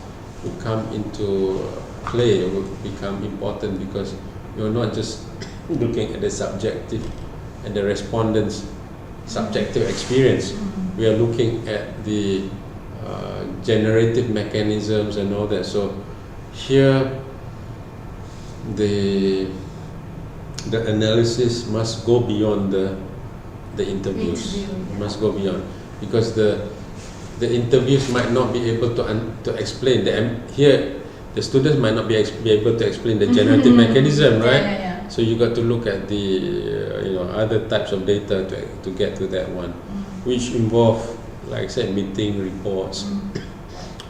will come into play, will become important, because you're not just looking at the subjective and the respondents' subjective experience. We are looking at the generative mechanisms and all that. So here the analysis must go beyond the interviews. Must go beyond, because the interviews might not be able to explain here. The students might not be able to explain the generative mechanism, right? So you got to look at the other types of data to get to that one, which involve, like I said, meeting reports,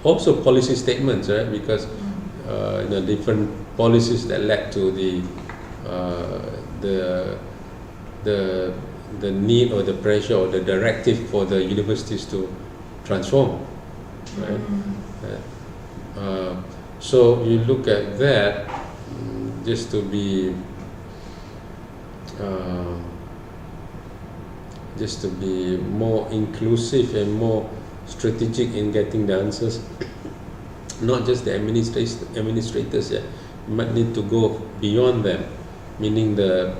also policy statements, right? Because different policies that led to the need or the pressure or the directive for the universities to transform, right? So you look at that just to be more inclusive and more strategic in getting the answers. Not just the administrators, you might need to go beyond them, meaning the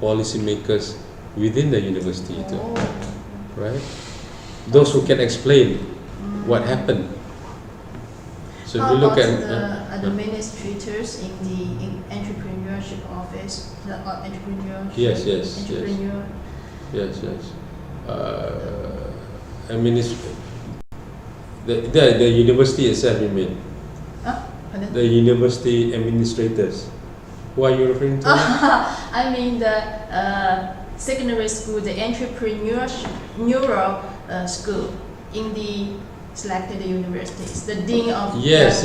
policymakers within the university too, right? Those who can explain what happened. So if How you look about at the administrators in the entrepreneurship office, the entrepreneurship? Yes. Entrepreneur. Yes. The university itself, you mean? Pardon? The university administrators. Who are you referring to? I mean the secondary school, the entrepreneurial school in the selected universities, the dean of Yes,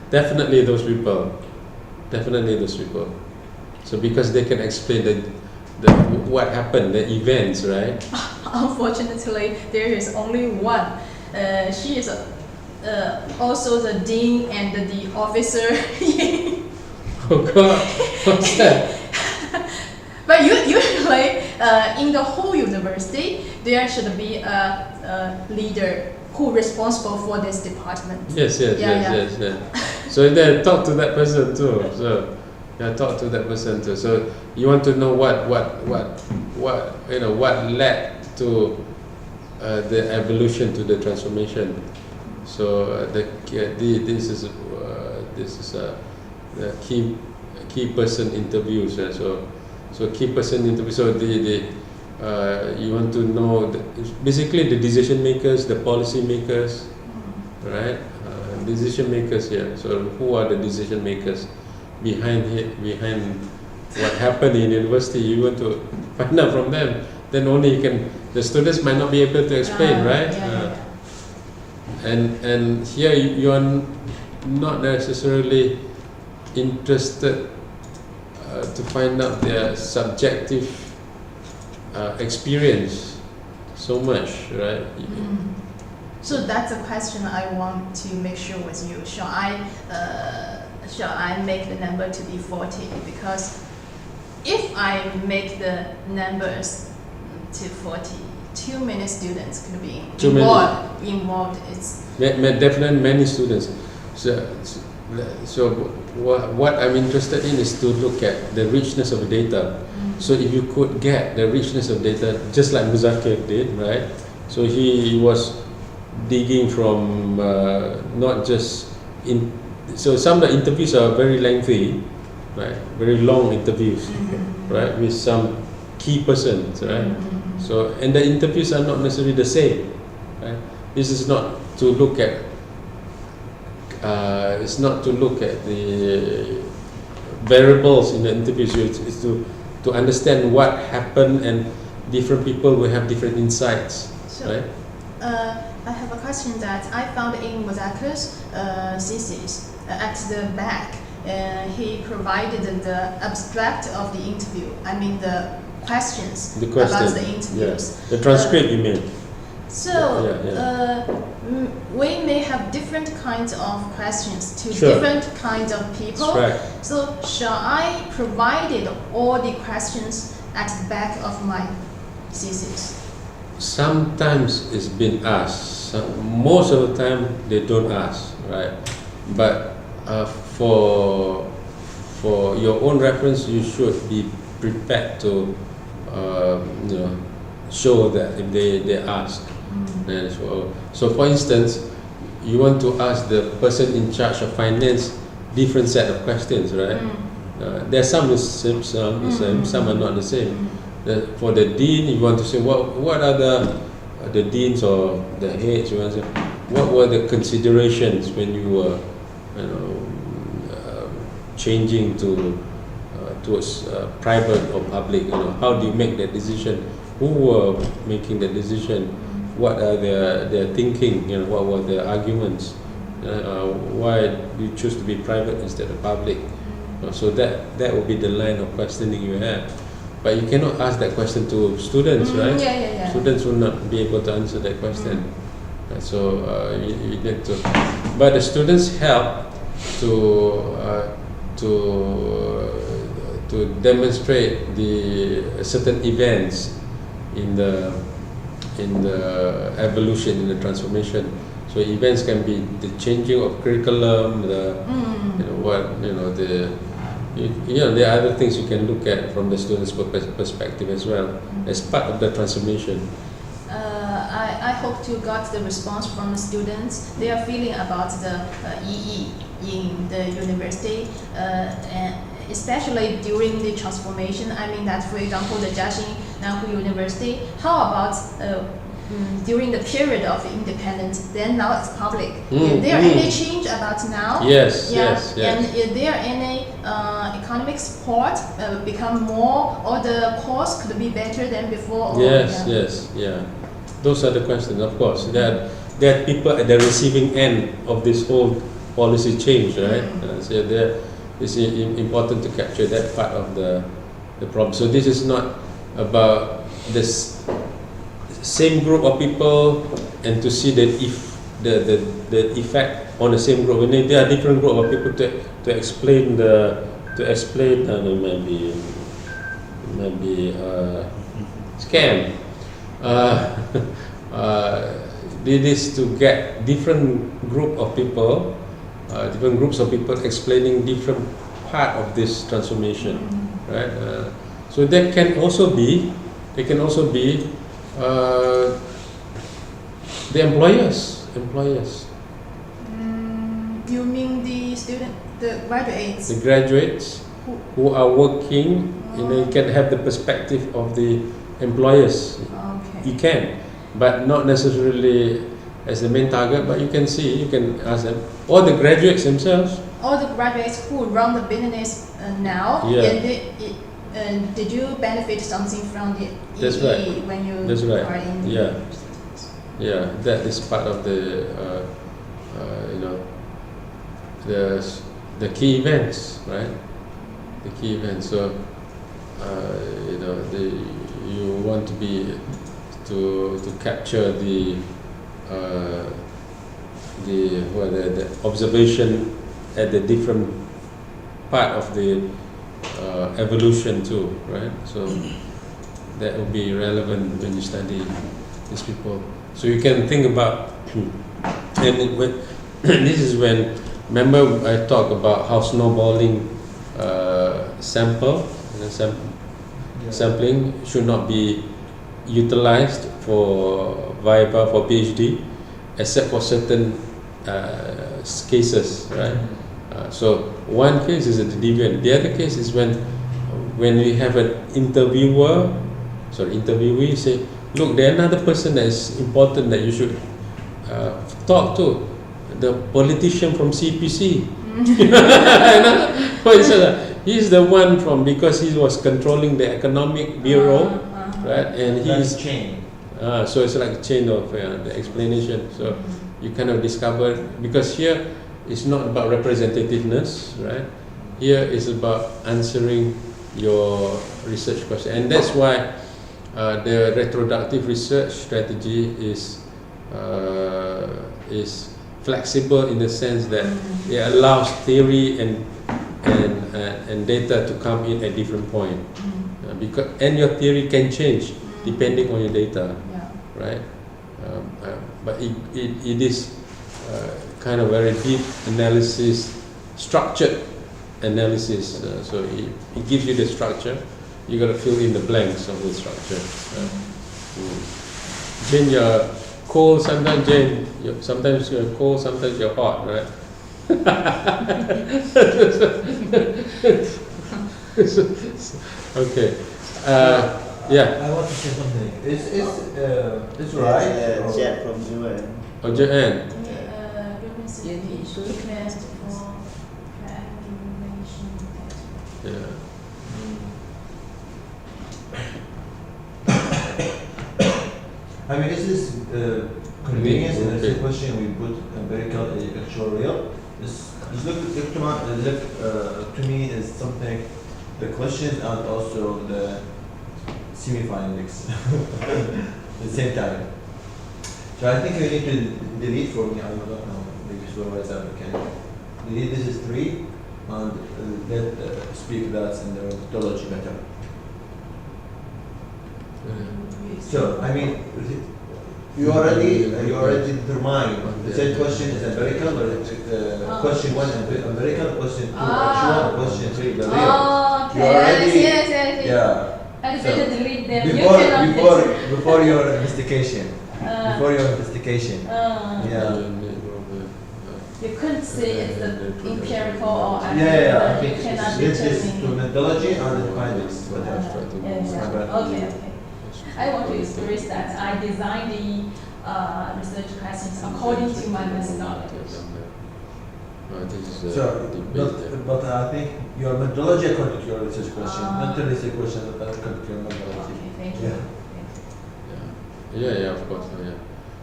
definitely those people. So because they can explain the what happened, the events, right? Unfortunately, there is only one. She is also the dean and the officer. Oh God, what's that? But usually, in the whole university, there should be a leader who responsible for this department. Yes. So then talk to that person too. So talk to that person too. So you want to know what led to the evolution to the transformation. So this is the key person interviews. So key person interview. So you want to know basically the decision makers, the policy makers, right? Decision makers here. So who are the decision makers behind what happened in university? You want to find out from them. Then only you can. The students might not be able to explain, right? And here you are not necessarily interested to find out their subjective experience so much, right? So that's a question I want to make sure with you. Shall I make the number to be 40? Because if I make the numbers to 40, too many students could be involved. It's definitely many students. So what I'm interested in is to look at the richness of the data. So if you could get the richness of data, just like Muzakir did, right? So he was digging from not just in. So some of the interviews are very lengthy, right? Very long interviews, right? With some key persons, right? So and the interviews are not necessarily the same, right? This is not to look at. It's not to look at the variables in the interviews. It's to understand what happened, and different people will have different insights, right? I have a question that I found in Muzakir's thesis at the back. He provided the abstract of the interview. I mean the questions about the interviews. Yeah. The transcript, you mean? So we may have different kinds of questions to Sure. different kinds of people. Right. So shall I provide all the questions at the back of my thesis? Sometimes it's been asked. Most of the time they don't ask, right? But for your own reference, you should be prepared to show that if they ask. And so for instance, you want to ask the person in charge of finance different set of questions, right? There are some the same, some the same, some are not the same. For the dean, you want to say what are the deans or the heads? You want to say, what were the considerations when you were, changing towards private or public? How do you make that decision? Who were making the decision? What are their thinking? What were their arguments? Why do you choose to be private instead of public? So that will be the line of questioning you have. But you cannot ask that question to students, right? Yeah. Students will not be able to answer that question. So you need to. But the students help to demonstrate the certain events in the evolution, in the transformation. So events can be the changing of curriculum, there are other things you can look at from the students' perspective as well, as part of the transformation. I hope to got the response from the students. They are feeling about the EE in the university, and especially during the transformation. I mean that, for example, the Jiaxing Nanhu University, how about during the period of independence, then now it's public. Is there any change about now? Yes. And is there any economic support become more, or the course could be better than before? Yes. Those are the questions, of course. There are people at the receiving end of this whole policy change, right? So it's important to capture that part of the problem. So this is not about this same group of people and to see that if the effect on the same group. When there are different group of people to explain maybe scam. It is to get different group of people, different groups of people explaining different part of this transformation, right? So there can also be the employers. You mean the graduates? The graduates who are working, you can have the perspective of the employers. Okay. You can, but not necessarily as the main target. But you can ask them, or the graduates themselves. All the graduates who run the business now. Did you benefit something from the That's EE right. when you That's right. are in? Yeah, that is part of the the key events, right? The key events. So you want to capture the observation at the different part of the evolution too, right? So that will be relevant when you study these people. So you can think about, this is when, remember I talked about how snowballing sampling should not be utilized for Viva, for PhD, except for certain cases, right? So one case is a deviant. The other case is when we have an interviewee say, look, there's another person that is important that you should talk to, the politician from CPC. He's the one because he was controlling the economic bureau, right? And he's chain. So it's like a chain of the explanation. So you kind of discover, because here it's not about representativeness, right? Here is about answering your research question, and that's why the retroductive research strategy is flexible in the sense that it allows theory and data to come in at different point, and your theory can change depending on your data, right? But it is kind of very deep analysis, structured analysis. So it gives you the structure. You got to fill in the blanks of the structure. Then your cold, sometimes Jane, sometimes you're cold, sometimes you're hot, right? Okay. Yeah. I want to say something. It's right. Chat from UN. Oh, Joanne. Request for graduation. Yeah. I mean, this is convenience, and it's Okay. a question we put empirical actual real. This look to me is something, the questions and also the semi-findings at the same time. So I think we need to delete for me, I don't know, maybe supervisor can delete this is 3 and let speak that in the methodology better. So, I mean, you already determine the same question is empirical, or question 1 empirical, question 2 actual, question 3 the real. Okay, You already, yes. yeah. I better delete them. You Before cannot before your investigation, Uh, yeah. You couldn't say it's the empirical or I academic, think you cannot this is to determine. methodology and the findings. Okay. I want to express that I designed the research questions according to my methodology. This is So, debate. but I think your methodology according to your research question, not the research question, but according to your methodology. Okay, thank you. Yeah. Yeah, of course.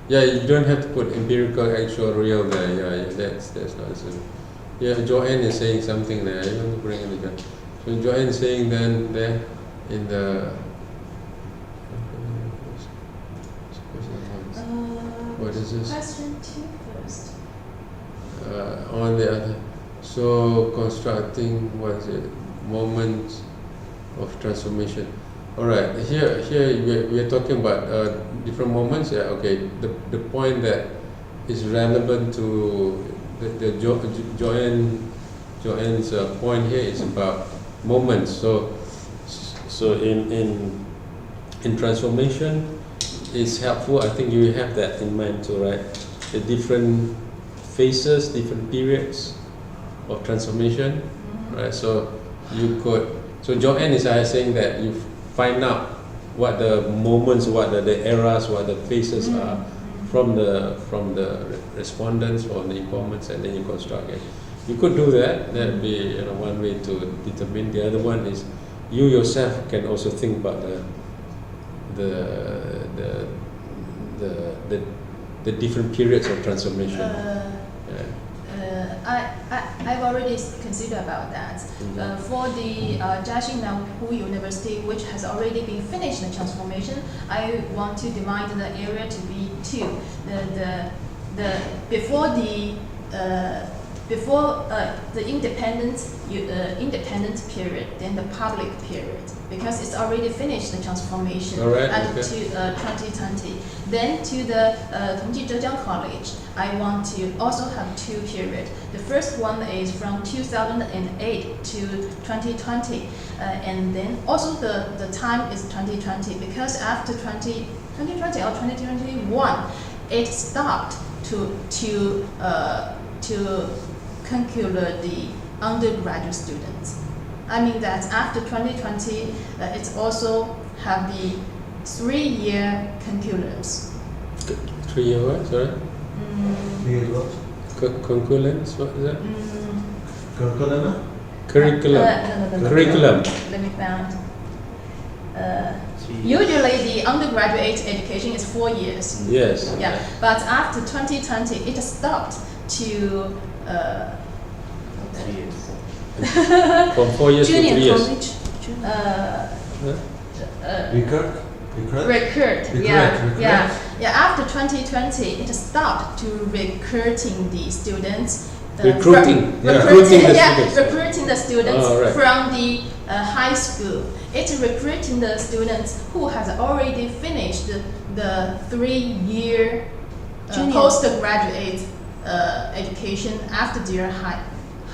Yeah, you don't have to put empirical, actual, real there. Yeah, that's not so. Yeah, Joanne is saying something there. I want to bring in again. So Joanne is saying then there in the. What is this? Question 2 first. On the other, so constructing what is it? Moments of transformation. All right. Here we are talking about different moments. Yeah. Okay. The point that is relevant to the Joanne's point here is about moments. So in transformation, it's helpful. I think you have that in mind too, right? The different phases, different periods of transformation, right? So you could. So Joanne is saying that you find out what the moments, what the eras, what the phases are from the respondents or the informants, and then you construct it. You could do that. That would be one way to determine. The other one is you yourself can also think about the different periods of transformation. I've already considered about that. For the Jiaxing University, which has already been finished the transformation, I want to divide the area to be 2. Before the independent period, then the public period, because it's already finished the transformation to 2020. Then to the Tongji Zhejiang College, I want to also have 2 periods. The first one is from 2008 to 2020, and then also the time is 2020, because after 2020 or 2021, it stopped to calculate the undergraduate students. I mean that after 2020, it's also have the 3-year concurrence. 3-year what? Sorry? Concurrence? What is that? Curriculum? Curriculum. No. Curriculum. Let me find. Usually the undergraduate education is 4 years. Yes. Yeah, but after 2020, it stopped to 3 years. From 4 years to 3 Junior years. college. recruit. Yeah. After 2020, it stopped to recruiting the students. Recruiting the students. Recruiting the students Oh, right. from the high school. It's recruiting the students who has already finished the 3-year Junior. postgraduate education after their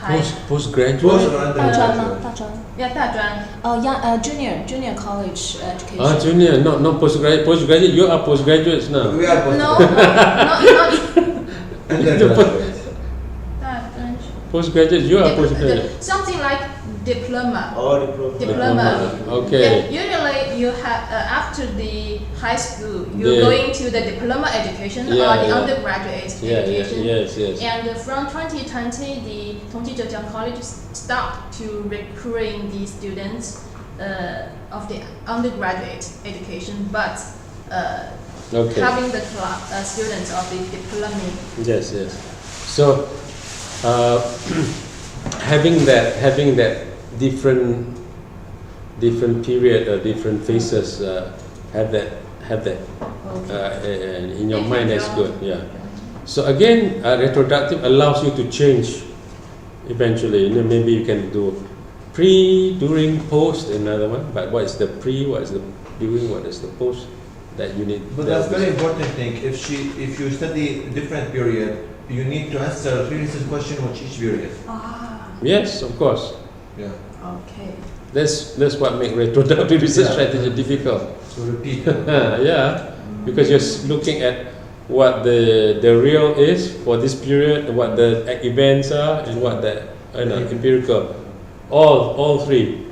high. Postgraduate. Post or 大专 undergraduate? 吗？大专。 Yeah, 大专. Junior college education. Ah, junior, not postgraduate. Postgraduate, you are postgraduates now. We are post No, not undergraduate. 大专. Postgraduate, you are postgraduate. Something like diploma. Oh, diploma. Diploma. Okay. Yeah, usually you have after the high school, you're Yeah. going to the diploma education Yeah, or the yeah. undergraduate Yeah, education. yes. And from 2020, the Tongji Zhejiang College stopped to recruiting the students of the undergraduate education, but Okay. having the students of the diploma. Yes. So, having that different period or different phases, have that in your mind. That's good. Yeah. So again, retroductive allows you to change eventually. You know, maybe you can do pre, during, post, another one. But what is the pre? What is the during? What is the post? That you need. But that's very important thing. If you study different period, you need to answer previous question with each period. Yes, of course. Yeah. Okay. That's what makes retroductive research Yeah. strategy difficult. So repeat. Yeah, because you're looking at what the real is for this period, what the events are, and what the empirical. All three,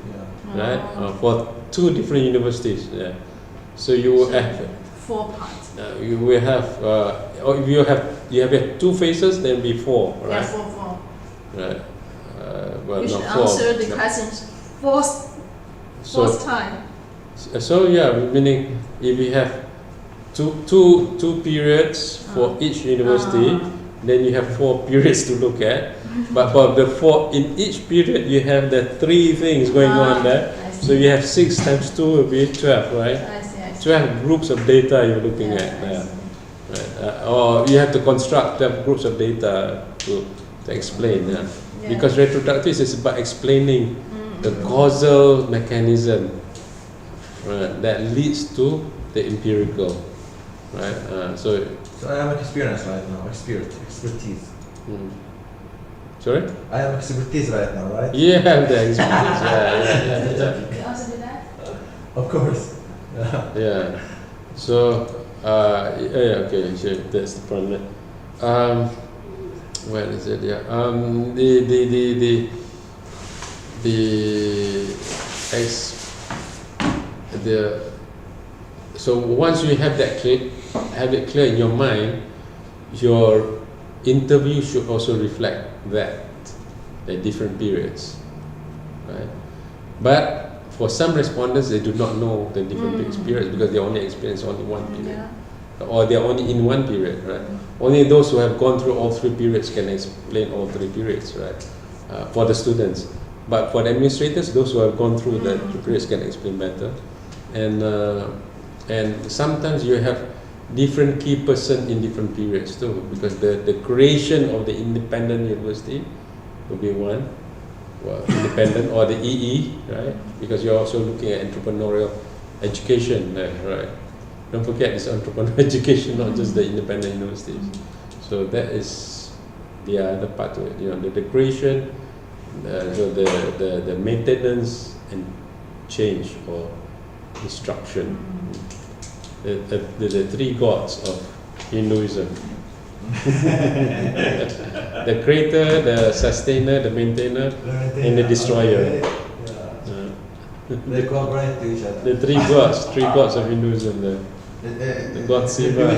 Yeah. right? For two different universities. Yeah. So you will have 4 parts. you will have or if you have two phases, then be four, Yeah, right? 4. Right. Well, You should not four. answer the questions fourth time. So yeah, meaning if you have two periods for each university, then you have 4 periods to look at. But for the 4 in each period, you have the 3 things going on there. I see. So you have 6 times 2 will be 12, right? I see. 12 groups of data you're looking Yeah, at I there. see. Right. Or you have to construct 12 groups of data to explain. Yeah. Yeah. Because retroductive is about explaining the causal mechanism, right, that leads to the empirical, right? So So I have experience right now. Expertise. sorry? I have expertise right now, right? You have the experience. Yeah. You also do that? Of course. Yeah. So okay, so that's the problem. Where is it? Yeah. So once you have that have it clear in your mind, your interview should also reflect that the different periods, right? But for some respondents, they do not know the different periods because they only experience only one period. Yeah. Or they're only in one period, right? Only those who have gone through all 3 periods can explain all 3 periods, right? For the students. But for the administrators, those who have gone through the 3 periods can explain better. And sometimes you have different key person in different periods too, because the creation of the independent university will be one, independent, or the EE, right? Because you're also looking at entrepreneurial education there, right? Don't forget this entrepreneurial education, not just the independent universities. So that is the other part to it. You know, the creation, so the maintenance and change or destruction. The 3 gods of Hinduism. The creator, the sustainer, the maintainer, and the destroyer. They cooperate to each other. The 3 gods of Hinduism. The god Shiva.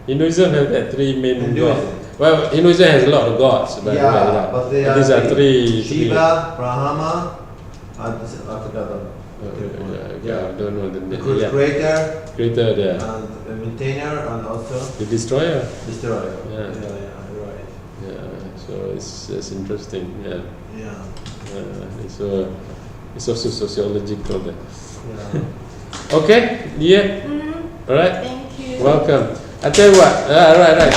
Hinduism has that 3 main gods. Well, Hinduism has a lot of gods, but but they these are 3. Shiva, Brahma, and I forgot them. I don't know the name. The creator, Creator, and the maintainer, and also the destroyer. destroyer. Yeah. You're right. Yeah, so it's interesting. Yeah, Yeah. it's also sociological. There. Yeah. Okay, yeah. All right. Thank you. Welcome. I tell you what. Right. Thank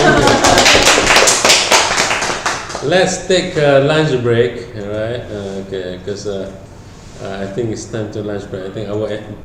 you. Let's take a lunch break. All right. Okay, because I think it's time to lunch break. I think our